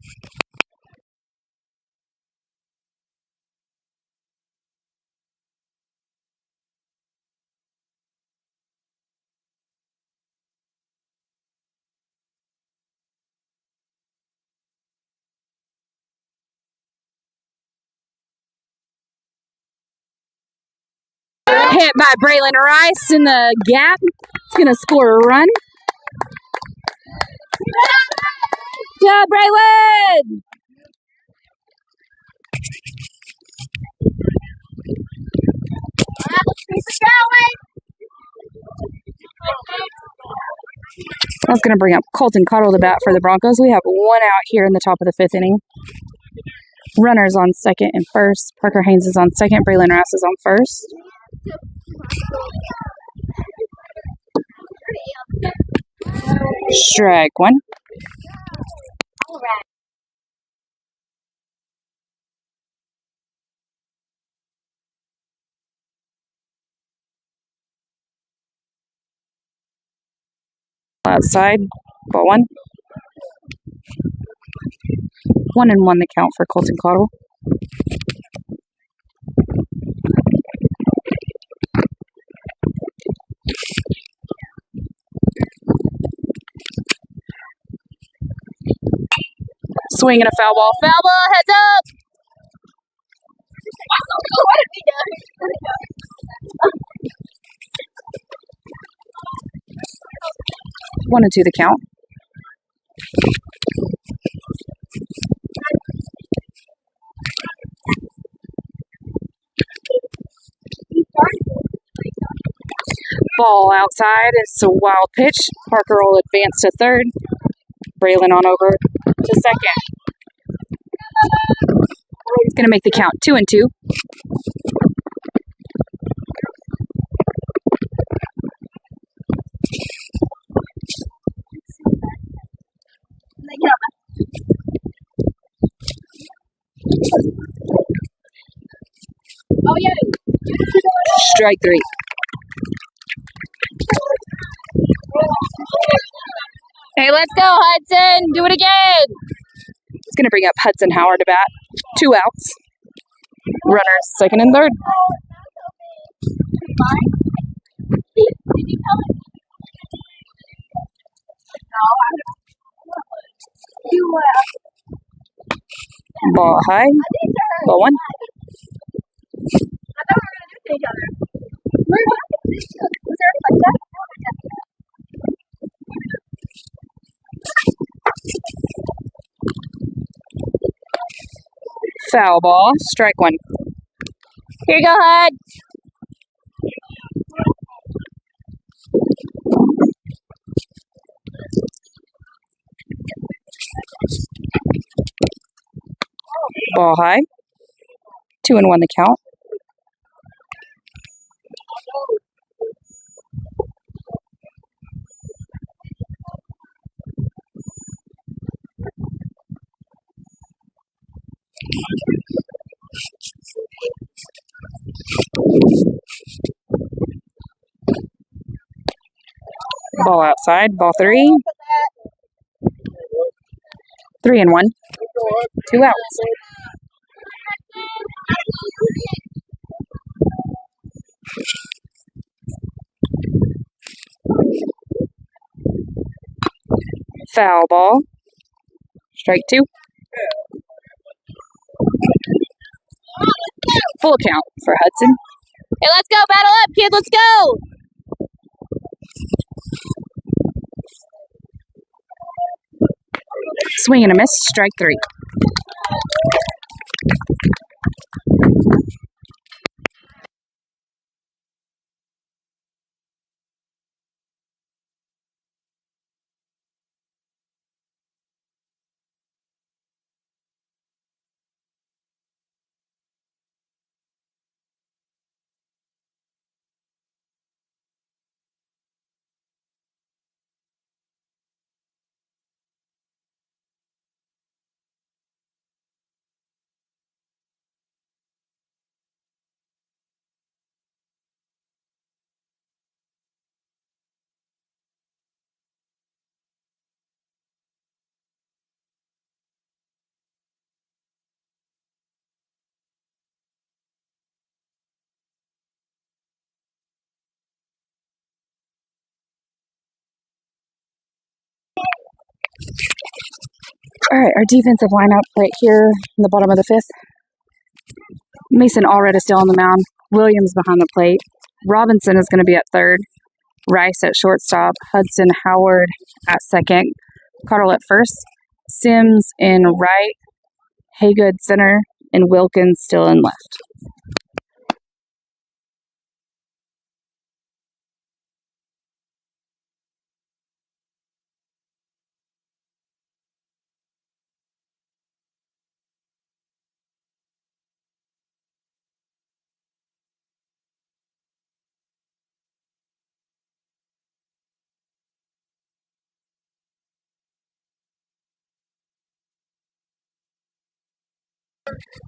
Hit by Braylon Rice in the gap. It's going to score a run. Yeah, Braylon! That's going to bring up Colton Cottle to bat for the Broncos. We have one out here in the top of the fifth inning. Runners on second and first. Parker Haynes is on second. Braylon Rice is on first. Strike one. Outside, ball one. 1-1 the count for Colton Cottle. Swing and a foul ball. Foul ball, heads up! 1-2 the count. Ball outside. It's a wild pitch. Parker will advance to third. Braylon on over to second. He's going to make the count 2-2. Strike three. Hey, let's go, Hudson. Do it again. It's going to bring up Hudson Howard to bat. 2 outs. Runners second and third. Ball high. Ball one. Foul ball. Strike one. Here you go, Hud. Ball high. 2-1 the count. Ball outside. Ball three. 3-1. 2 outs. Foul ball. Strike two. full count for Hudson. Hey, let's go. Battle up, kid. Let's go. Swing and a miss. Strike 3. All right, our defensive lineup right here in the bottom of the 5th. Mason Allred is still on the mound. Williams behind the plate. Robinson is going to be at third. Rice at shortstop. Hudson Howard at second. Cottle at first. Sims in right. Haygood center. And Wilkins still in left.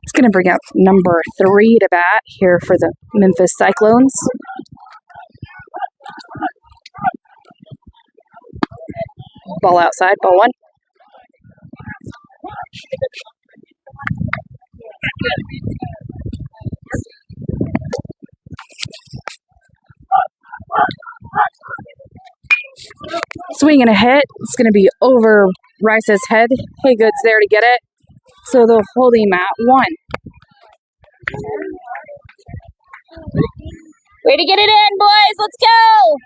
It's going to bring up number 3 to bat here for the Memphis Cyclones. Ball outside, ball 1. Swing and a hit. It's going to be over Rice's head. Haygood's there to get it. So they'll hold him at 1. Way to get it in, boys. Let's go.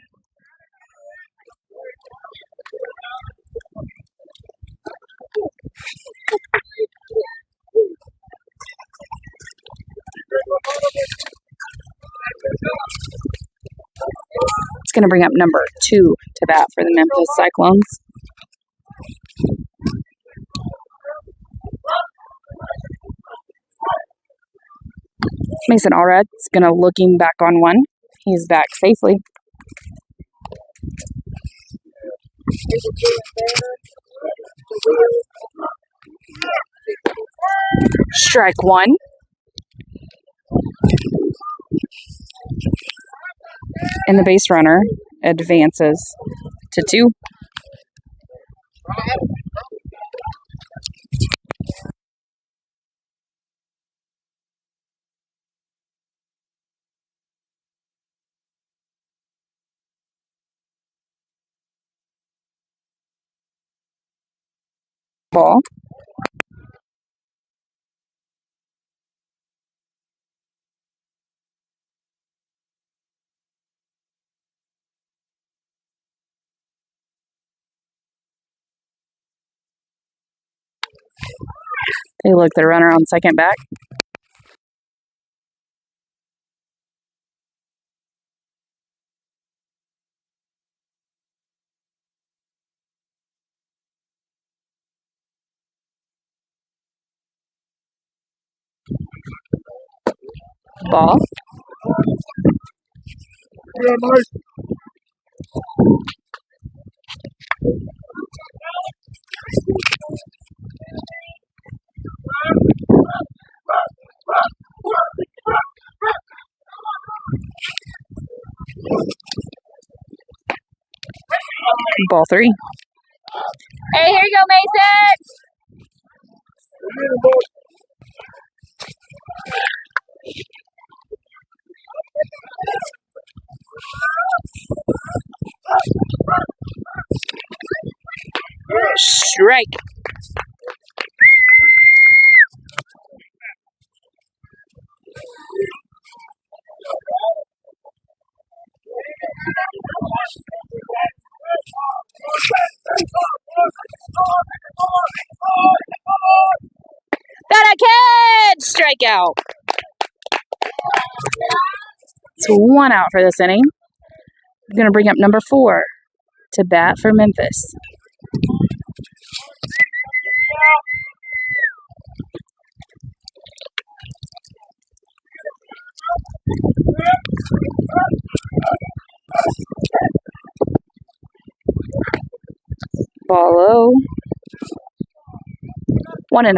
It's going to bring up number 2 to bat for the Memphis Cyclones. Mason Allred is going to look him back on 1. He's back safely. Strike 1. And the base runner advances to 2. Ball. They look the runner on second back. Ball. Yeah, Mike. Ball 3. Hey, here you go, Mason. Strike. Strikeout. It's 1 out for this inning. I'm going to bring up number 4 to bat for Memphis. Ball low. 1-0.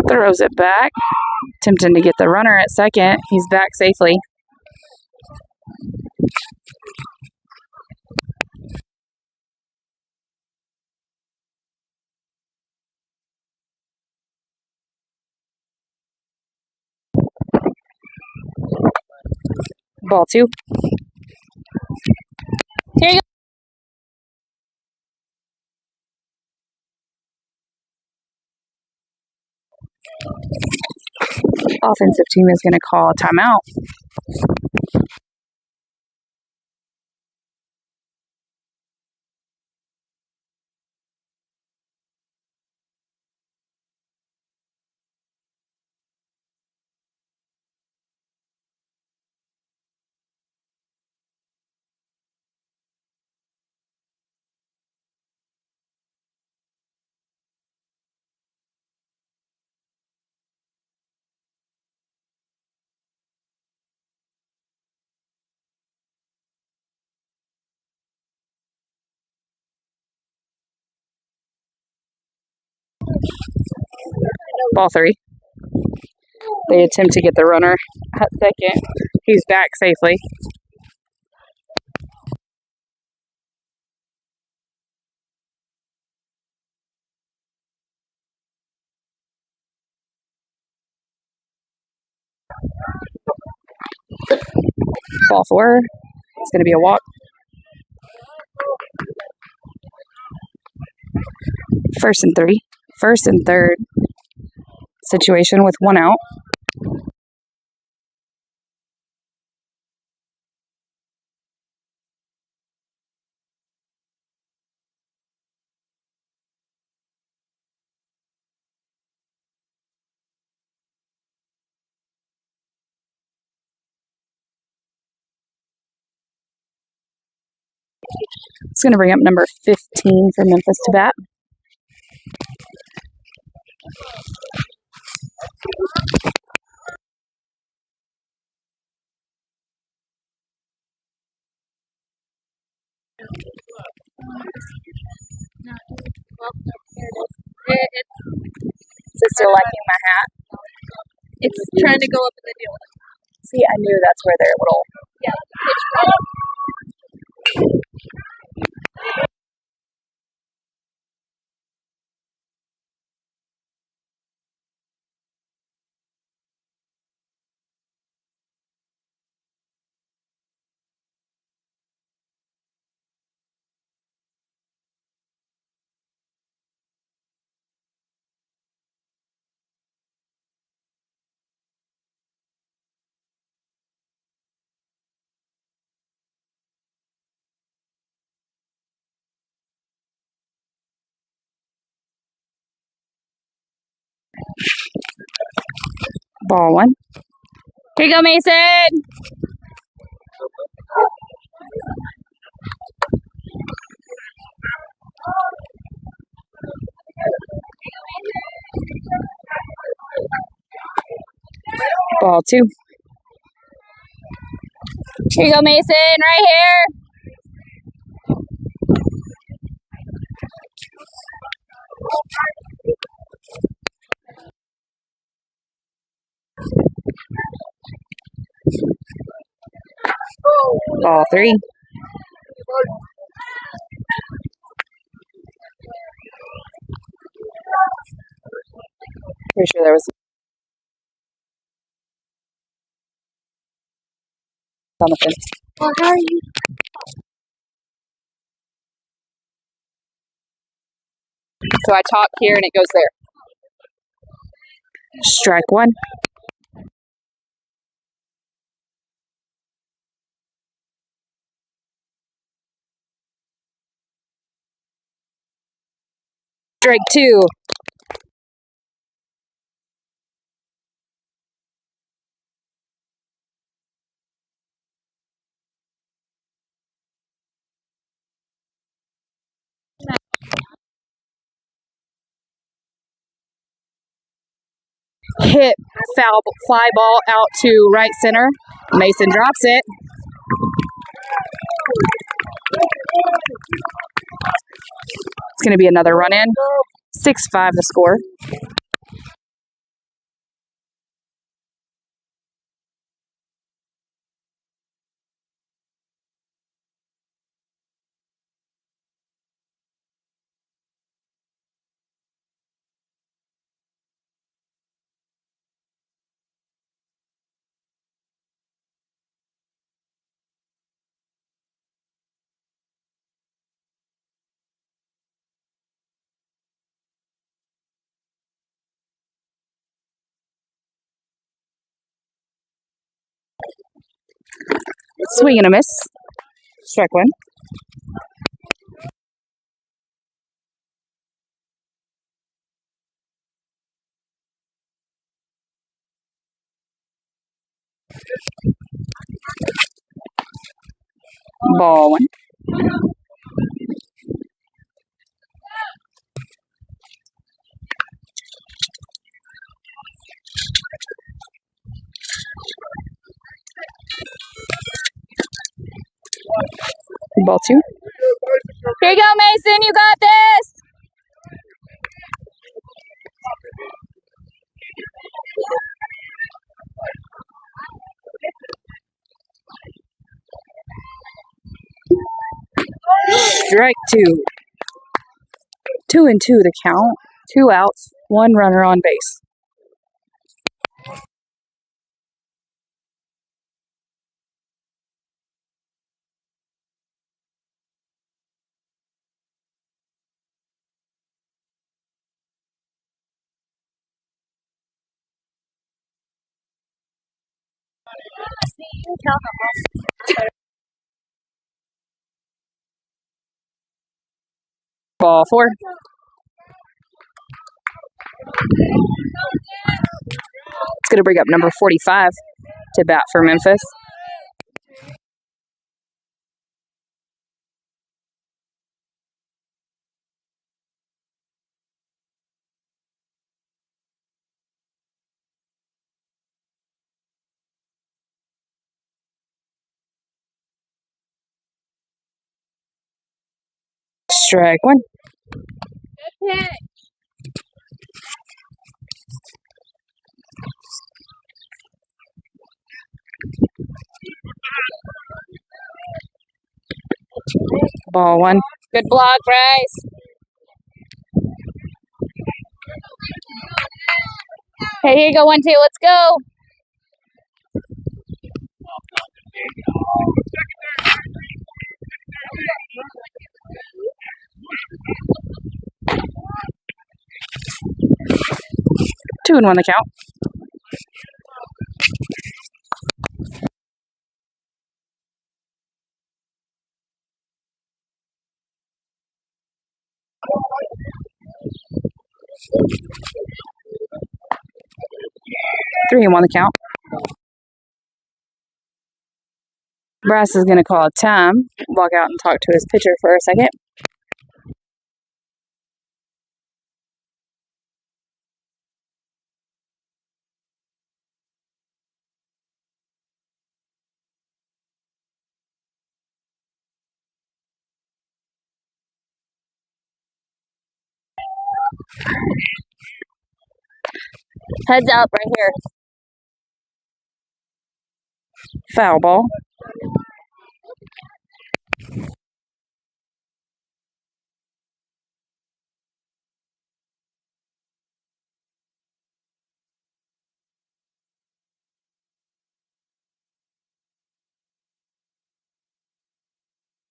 Throws it back. Attempting to get the runner at second. He's back safely. Ball 2. Here you go. Offensive team is going to call a timeout. Ball 3. They attempt to get the runner at second. He's back safely. Ball 4. It's going to be a walk. First and 3. First and third situation with 1 out. It's going to bring up number 15 for Memphis to bat. Is it still liking my hat? It's trying to go up in the deal. See, I knew that's where their little... Ball 1. Here you go, Mason! Ball 2. Here you go, Mason, right here. Ball 3. Pretty sure there was on the fence. Well, how are you? So I talk here and it goes there. Strike 1. Strike two. Hit foul fly ball out to right center. Mason drops it. It's going to be another run in. 6-5 the score. Swing and a miss. Strike one. Ball one. Ball two. Here you go, Mason. You got this. Strike two. 2-2 the count. 2 outs. 1 runner on base. Ball four. It's going to bring up number 45 to bat for Memphis. Strike one. Ball one. Good block, Bryce. Hey, here you go, 1-2. Let's go. Two and one the count. Three and one the count. Brass is going to call time. Walk out and talk to his pitcher for a second. Heads up right here. Foul ball.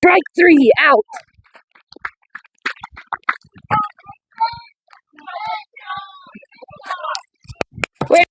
Strike three, out. Wait.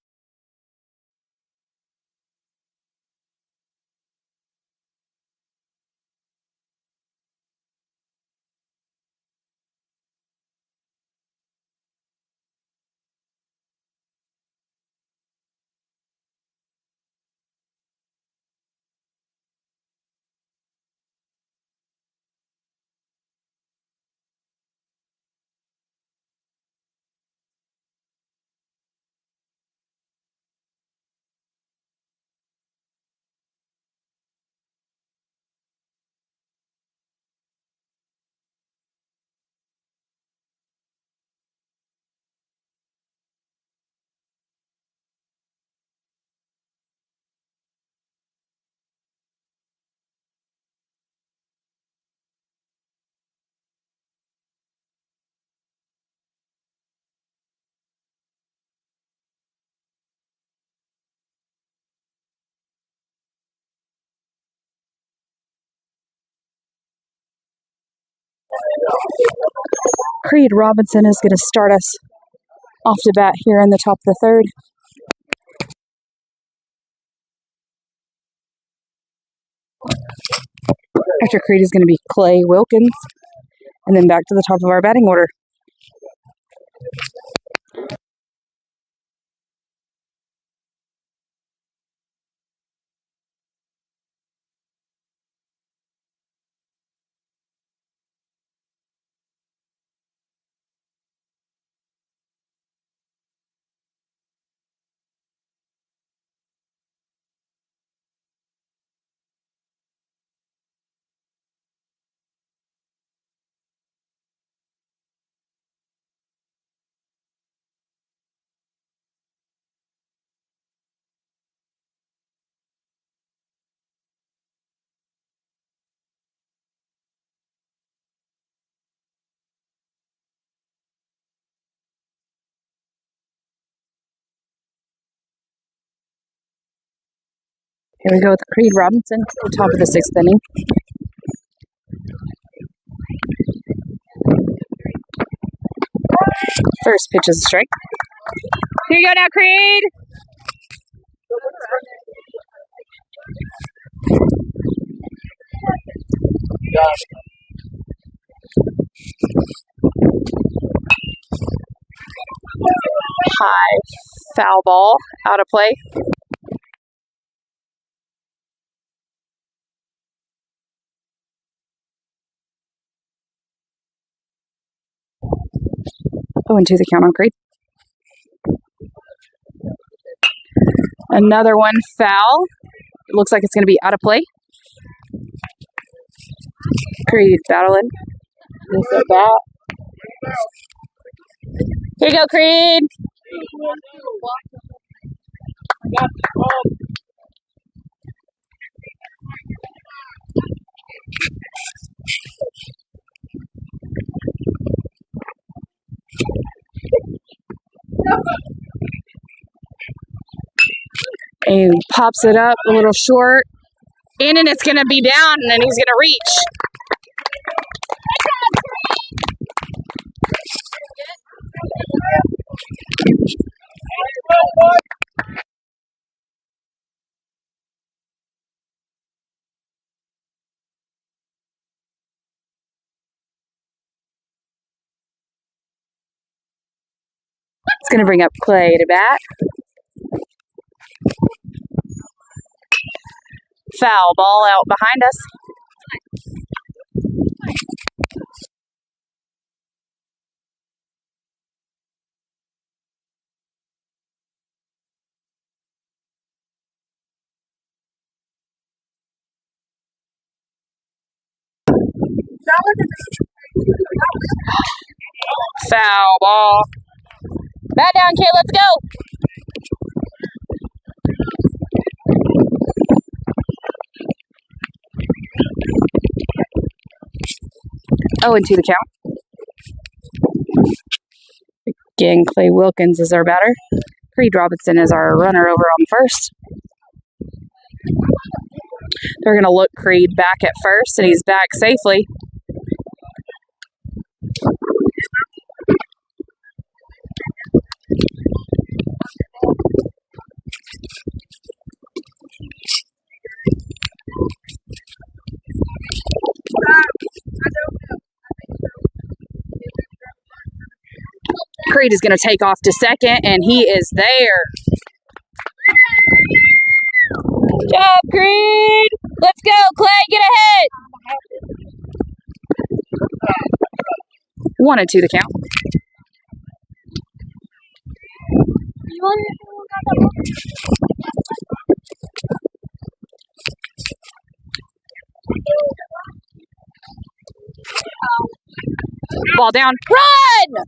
Creed Robinson is going to start us off to bat here in the top of the third. After Creed is going to be Clay Wilkins. And then back to the top of our batting order. Here we go with Creed Robinson, top of the sixth inning. First pitch is a strike. Here you go now, Creed. High foul ball out of play. Oh, and 2 the count on Creed. Another one foul. It looks like it's going to be out of play. Creed battling. This at bat. Here you go, Creed. And he pops it up a little short. And then it's going to be down, and then he's going to reach. It's going to bring up Clay to bat. Foul ball out behind us. Foul ball. Bat down, kid. Let's go. Oh, and 2 the count. Again, Clay Wilkins is our batter. Creed Robinson is our runner over on first. They're going to look Creed back at first, and he's back safely. Creed is going to take off to second, and he is there. Good job, Creed. Let's go, Clay. Get ahead. 1 and 2 the count. Ball down. Run!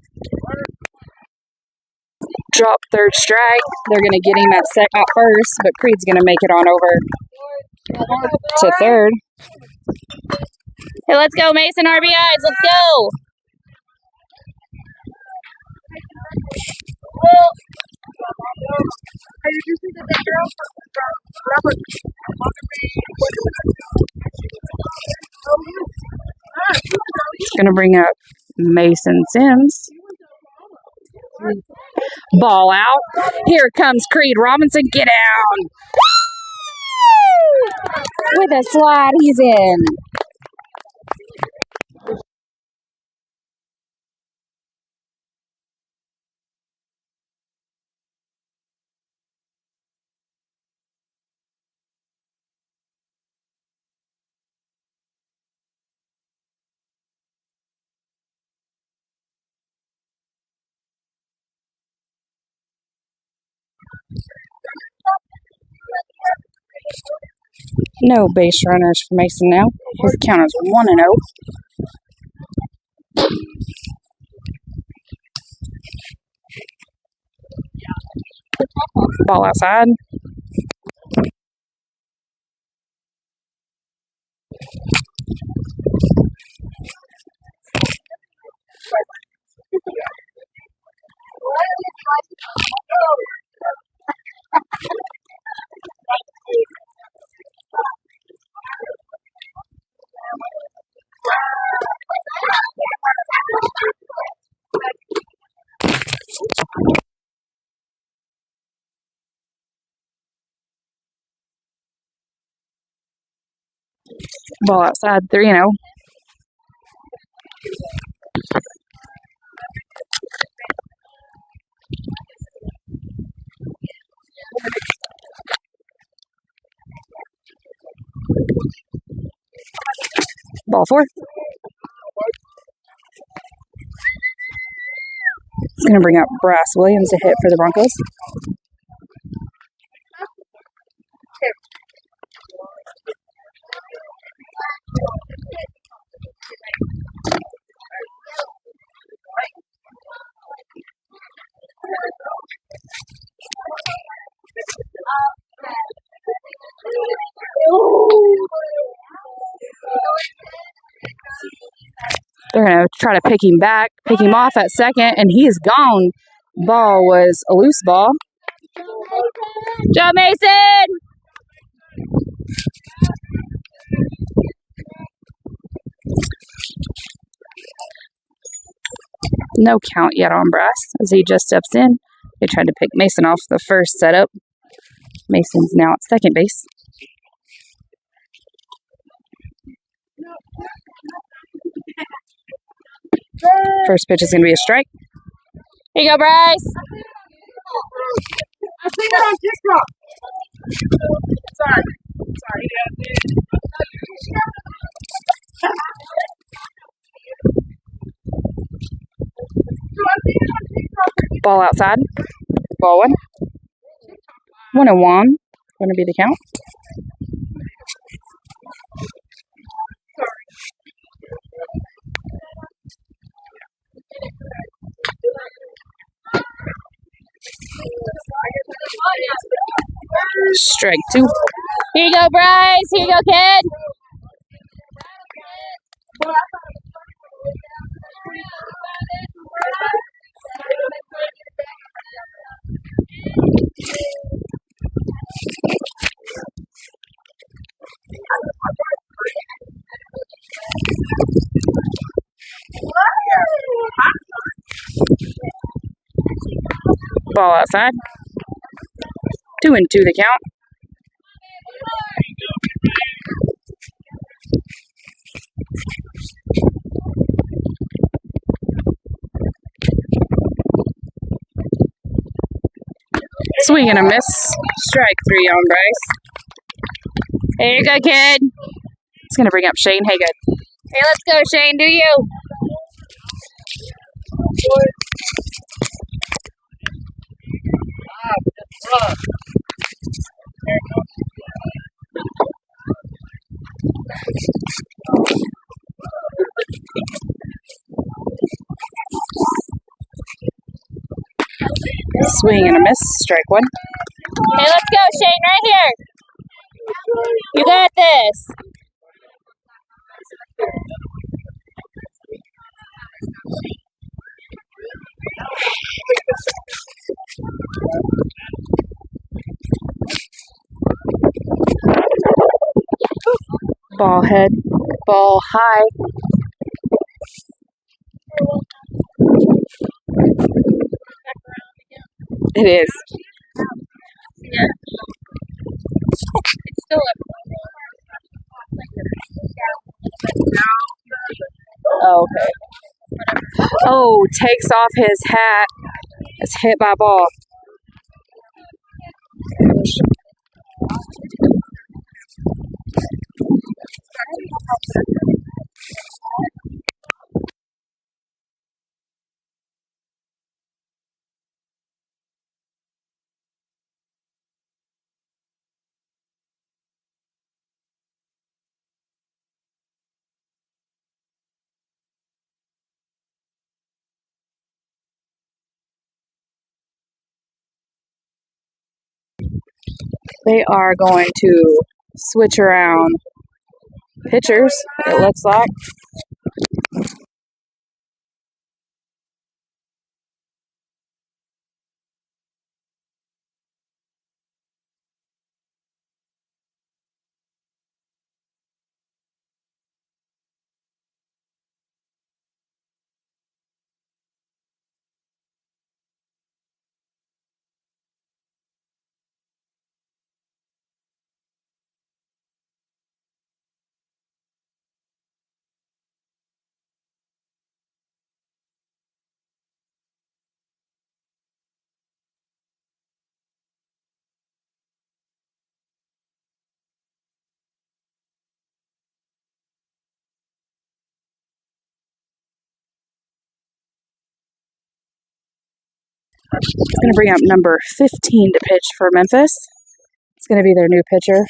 Drop third strike. They're going to get him at first, but Creed's going to make it on over to third. Hey, let's go, Mason. RBIs. Let's go. It's going to bring up Mason Sims. Ball out. Here comes Creed Robinson. Get down. With a slide, he's in. No base runners for Mason now. His count is 1-0. Ball outside. Ball outside, 3-0. Ball 4. It's going to bring up Brass Williams to hit for the Broncos. They're going to try to pick him off at second, and he is gone. Ball was a loose ball. Joe Mason! No count yet on Brass as he just steps in. They tried to pick Mason off the first setup. Mason's now at second base. First pitch is going to be a strike. Here you go, Bryce. I see that on TikTok. Sorry. Ball outside. Ball 1. 1-1. Going to be the count. Strike 2. Here you go, Bryce. Here you go, kid. Ball outside. 2-2 the count. Swing and a miss. Strike 3 on Bryce. Here you go, kid. It's going to bring up Shane Haygood. Hey, let's go, Shane. Do you? Swing and a miss. Strike 1. Hey, let's go, Shane. Right here. You got this. Ball head. Ball high. It is. Oh, okay. Oh, takes off his hat. It's hit by a ball. They are going to switch around pitchers, it looks like. It's going to bring up number 15 to pitch for Memphis. It's going to be their new pitcher.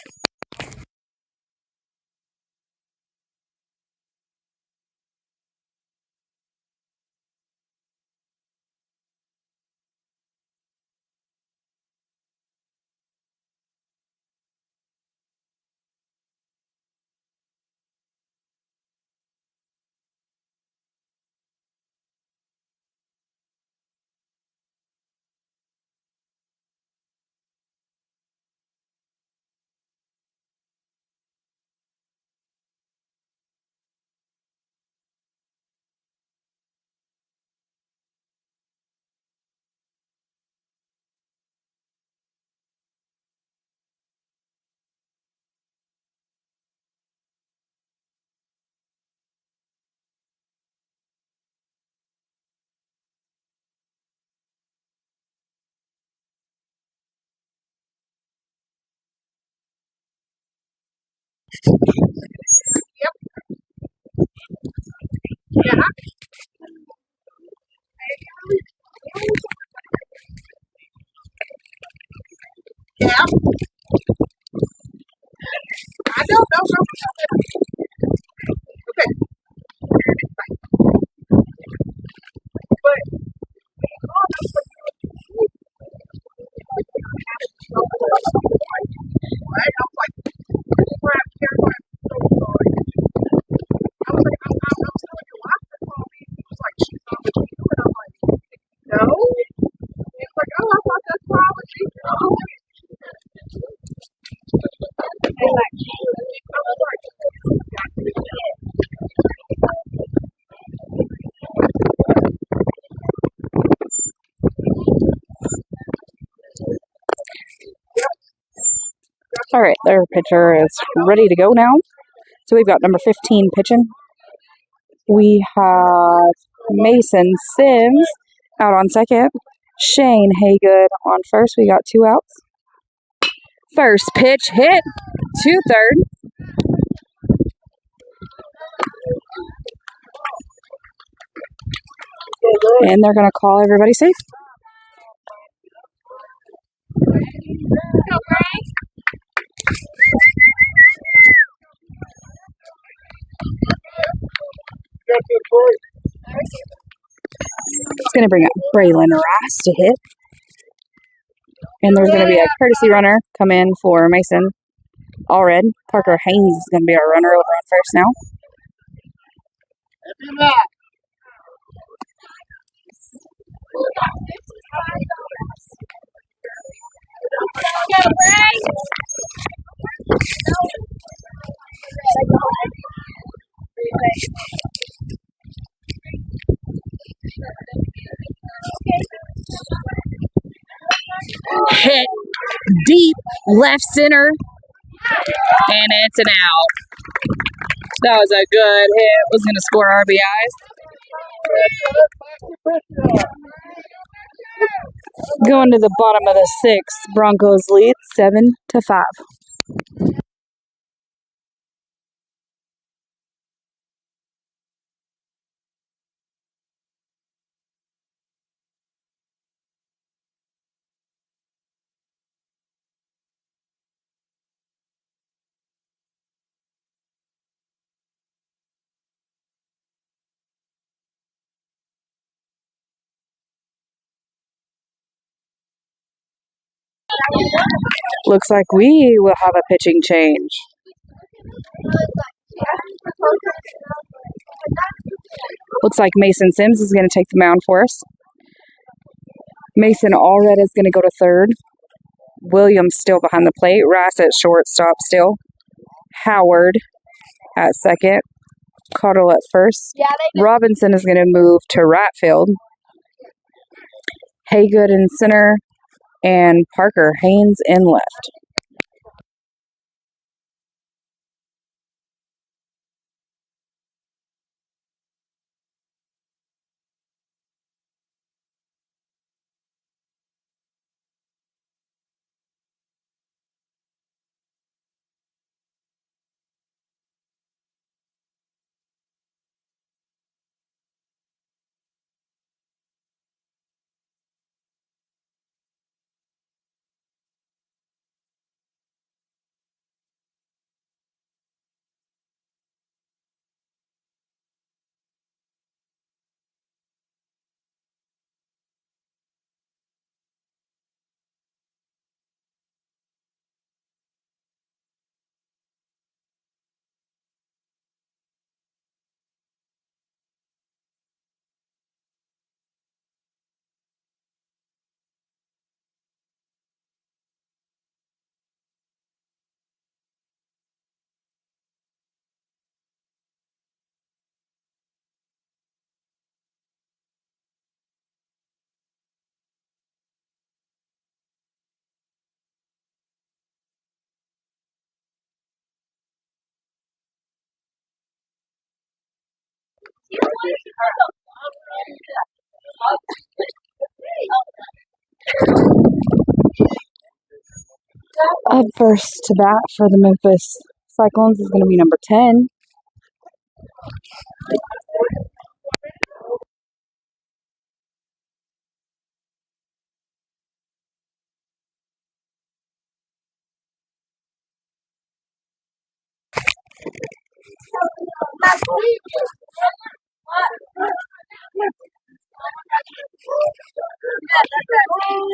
All right, their pitcher is ready to go now. So we've got number 15 pitching. We have Mason Sims out on second. Shane Haygood on first. We got 2 outs. First pitch hit to third. And they're going to call everybody safe. It's going to bring up Braylon Ross to hit. And there's going to be a courtesy runner come in for Mason Allred. Parker Haynes is going to be our runner over on first now. Hit deep left center, and it's an out. That was a good hit. Was going to score RBIs. Going to the bottom of the sixth, Broncos lead 7-5. Looks like we will have a pitching change. Looks like Mason Sims is going to take the mound for us. Mason Allred is going to go to third. Williams still behind the plate. Rice at shortstop still. Howard at second. Cottle at first. Robinson is going to move to right field. Haygood in center. And Parker Haynes in left. Up first to bat for the Memphis Cyclones is going to be number 10.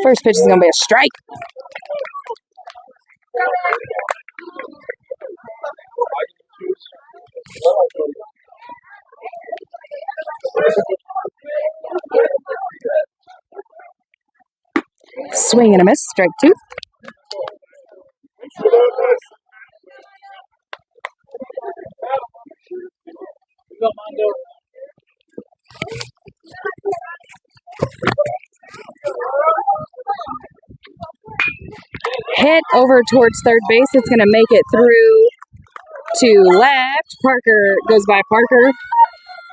First pitch is going to be a strike. Swing and a miss, strike two. Hit over towards third base. It's going to make it through to left. Parker goes by Parker.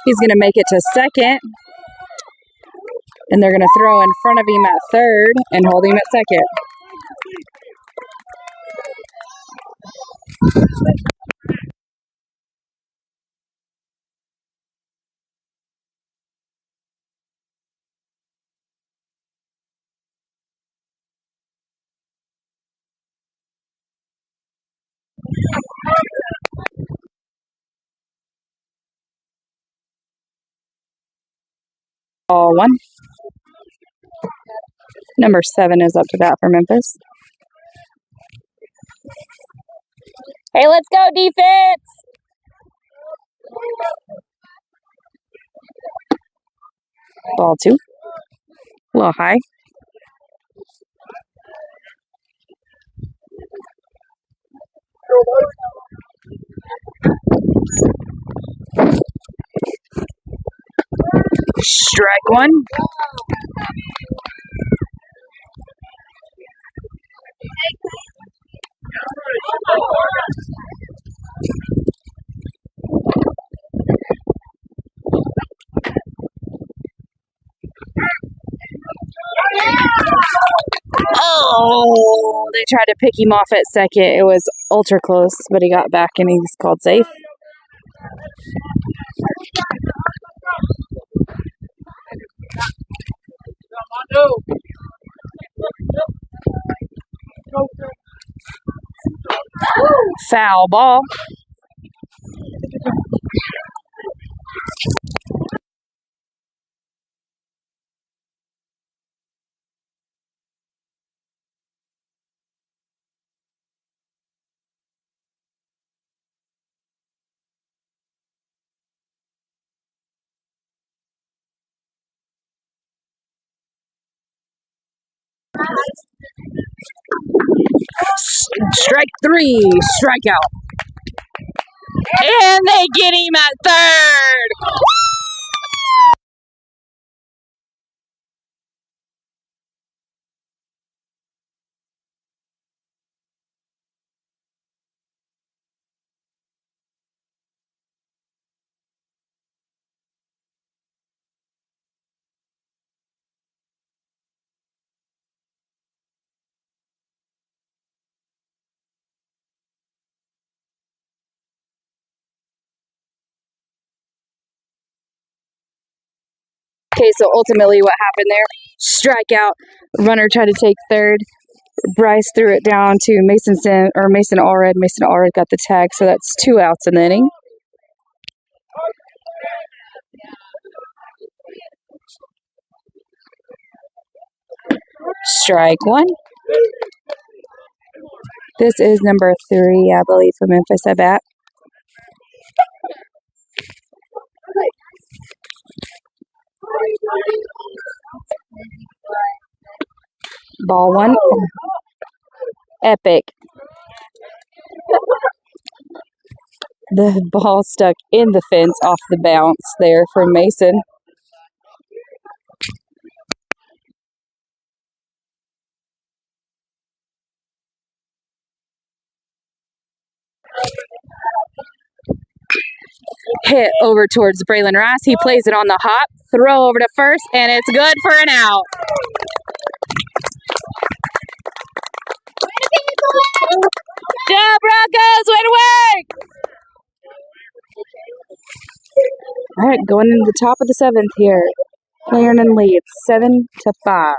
He's going to make it to second. And they're going to throw in front of him at third and hold him at second. Ball one. Number 7 is up to bat for Memphis. Hey, let's go, defense! Ball 2. A little high. Strike one. Oh, they tried to pick him off at second. It was ultra close, but he got back and he's called safe. Foul ball. Strike three, strikeout. And they get him at third. Okay, so ultimately what happened there, strikeout, runner tried to take third. Bryce threw it down to Mason Allred. Mason Allred got the tag, so that's 2 outs in the inning. Strike one. This is number 3, I believe, for Memphis at bat. Ball one. Epic. The ball stuck in the fence off the bounce there from Mason. Hit over towards Braylon Rice. He plays it on the hop. Throw over to first, and it's good for an out. Job Broncos, way to work! All right, going into the top of the 7th here. Clarendon leads 7-5.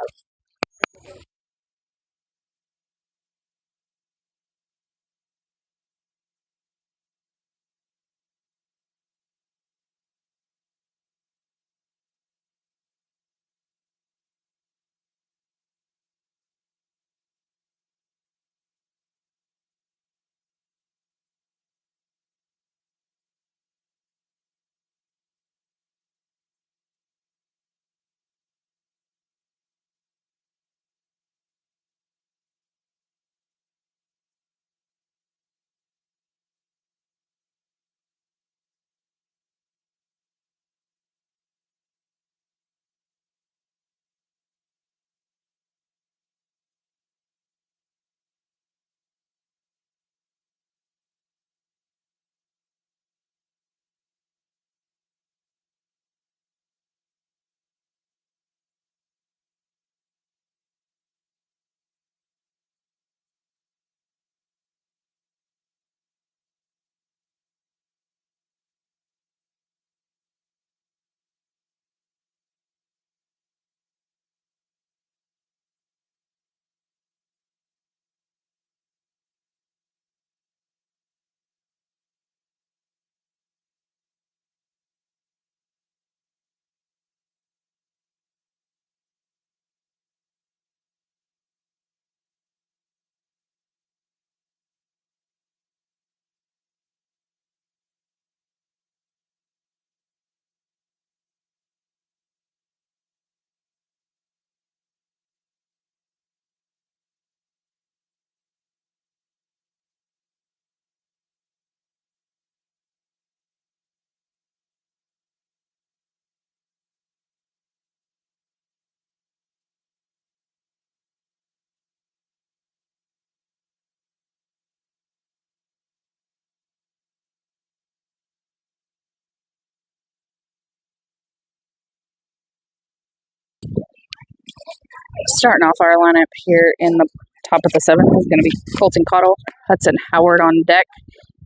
Starting off our lineup here in the top of the seventh is going to be Colton Cottle, Hudson Howard on deck,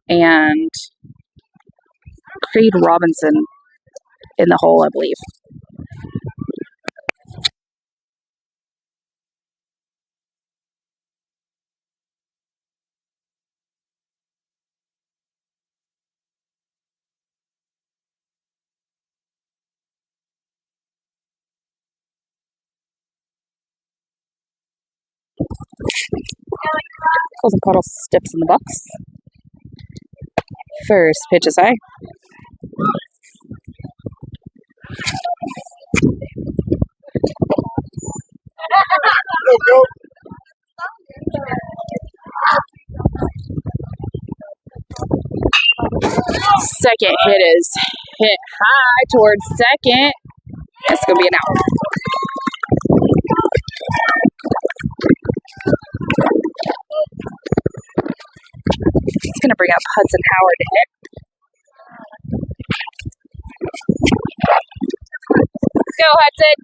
and Creed Robinson in the hole, I believe. Colton Cottle steps in the box. First pitch is high. Second hit is hit high towards second. That's going to be an out. It's going to bring up Hudson Howard to hit. Let's go, Hudson.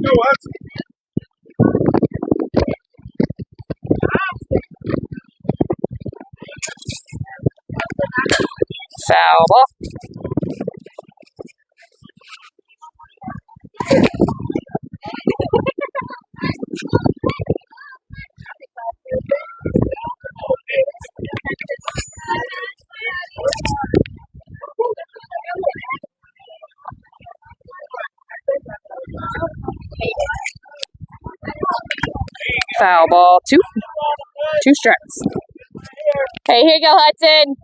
Go, Hudson. Foul ball. Foul ball, two strikes. Hey, here you go, Hudson.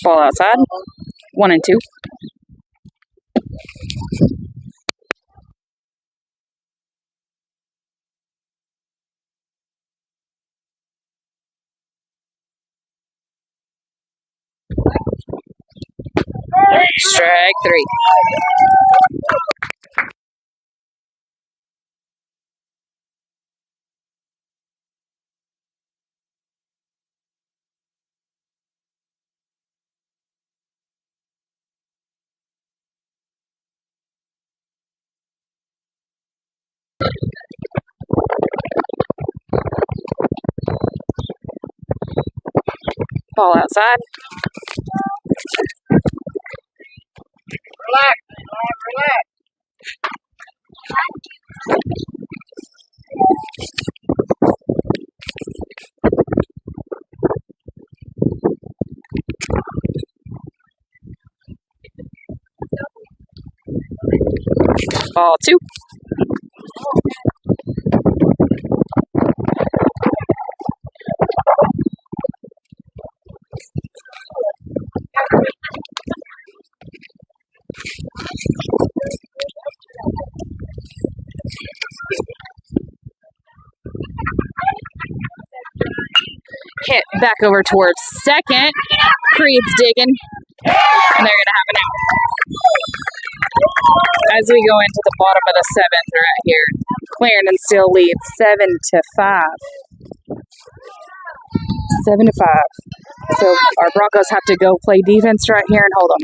Ball outside. 1-2. Strike three. Ball outside. Relax. Ball two. Hit back over towards second. Creed's digging. And they're going to have an out. As we go into the bottom of the seventh right here, Clarendon still leads 7-5. 7-5. So our Broncos have to go play defense right here and hold them.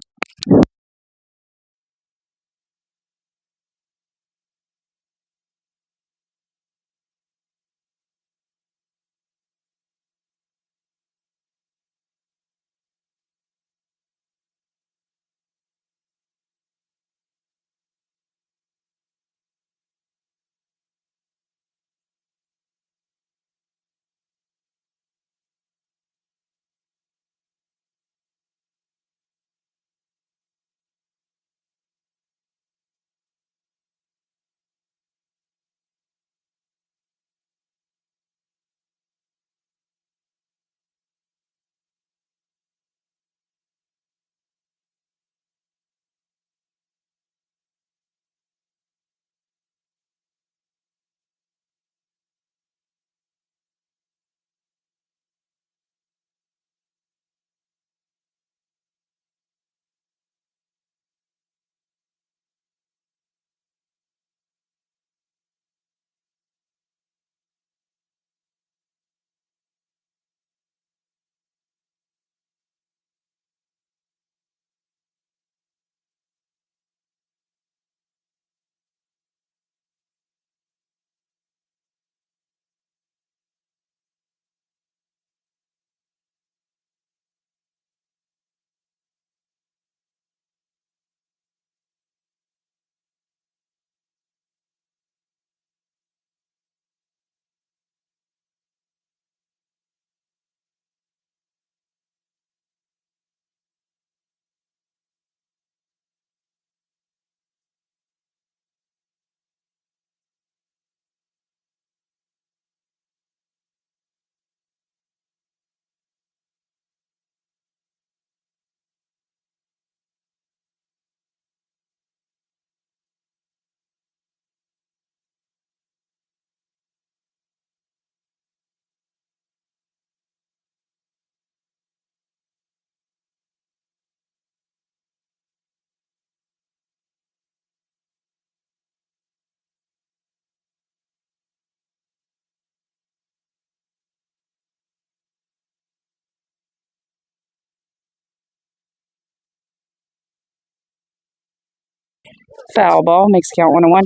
Foul ball makes the count 1-1.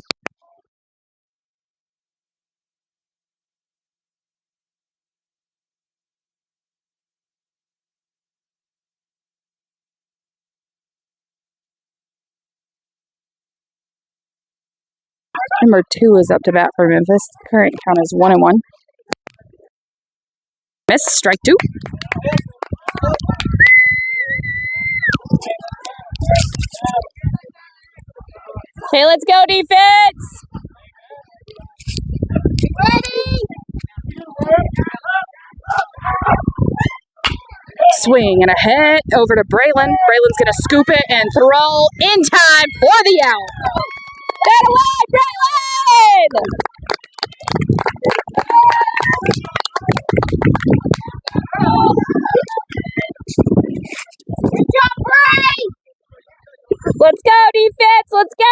Number 2 is up to bat for Memphis. Current count is 1-1. Miss, strike 2. Okay, let's go, defense! Swing and a hit over to Braylon. Braylon's going to scoop it and throw in time for the out. Get away, Braylon! Let's go, defense! Let's go!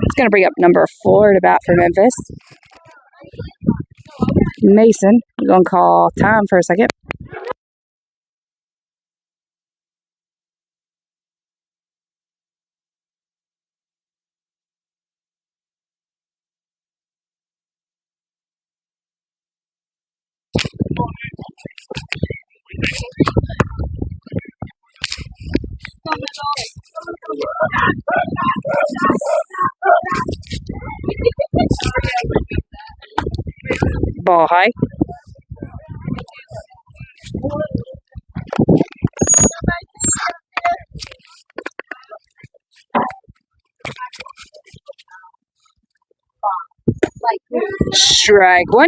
It's going to bring up number 4 to bat for Memphis. Mason, we're going to call time for a second. Ball high. Strike 1.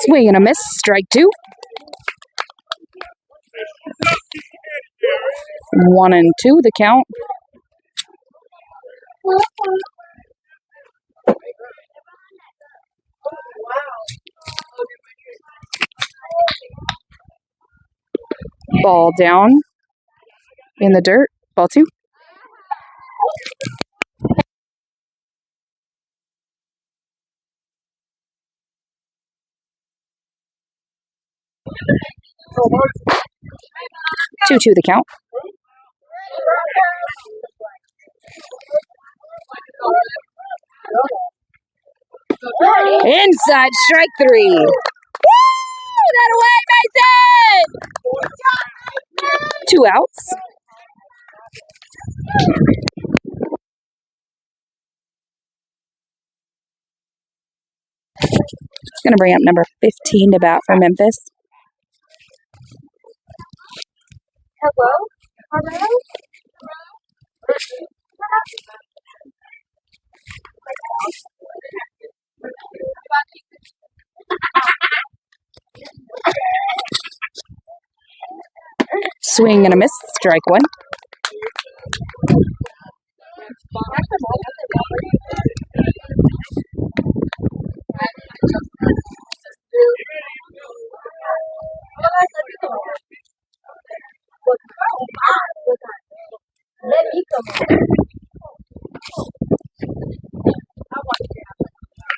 Swing and a miss. Strike 2. 1-2 the count. Ball down in the dirt. Ball 2. Two the count. Inside, strike 3. Woo! That away, Mason! 2 outs. It's going to bring up number 15 to bat for Memphis. Hello? Hello? Swing and a miss. Strike 1.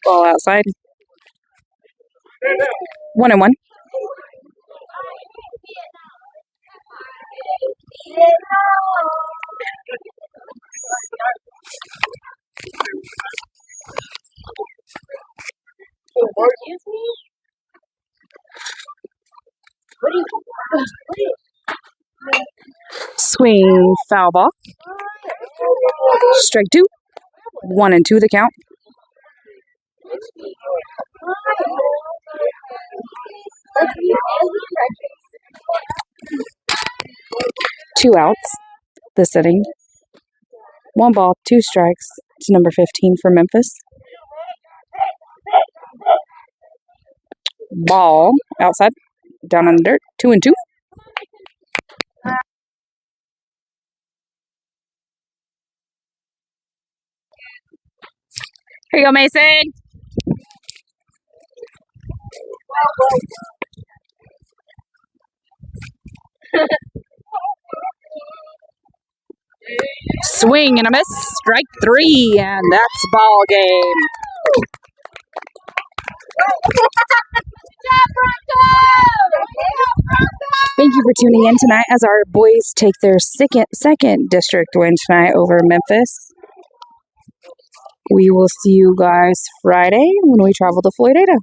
Ball outside. 1-1. Swing, foul ball. Strike 2. 1-2 the count. Two outs this inning. 1 ball, 2 strikes. It's number 15 for Memphis. Ball outside, down on the dirt. 2-2. Here you go, Mason. Swing and a miss. Strike 3, and that's ball game. Thank you for tuning in tonight as our boys take their second district win tonight over Memphis. We will see you guys Friday when we travel to Floydada.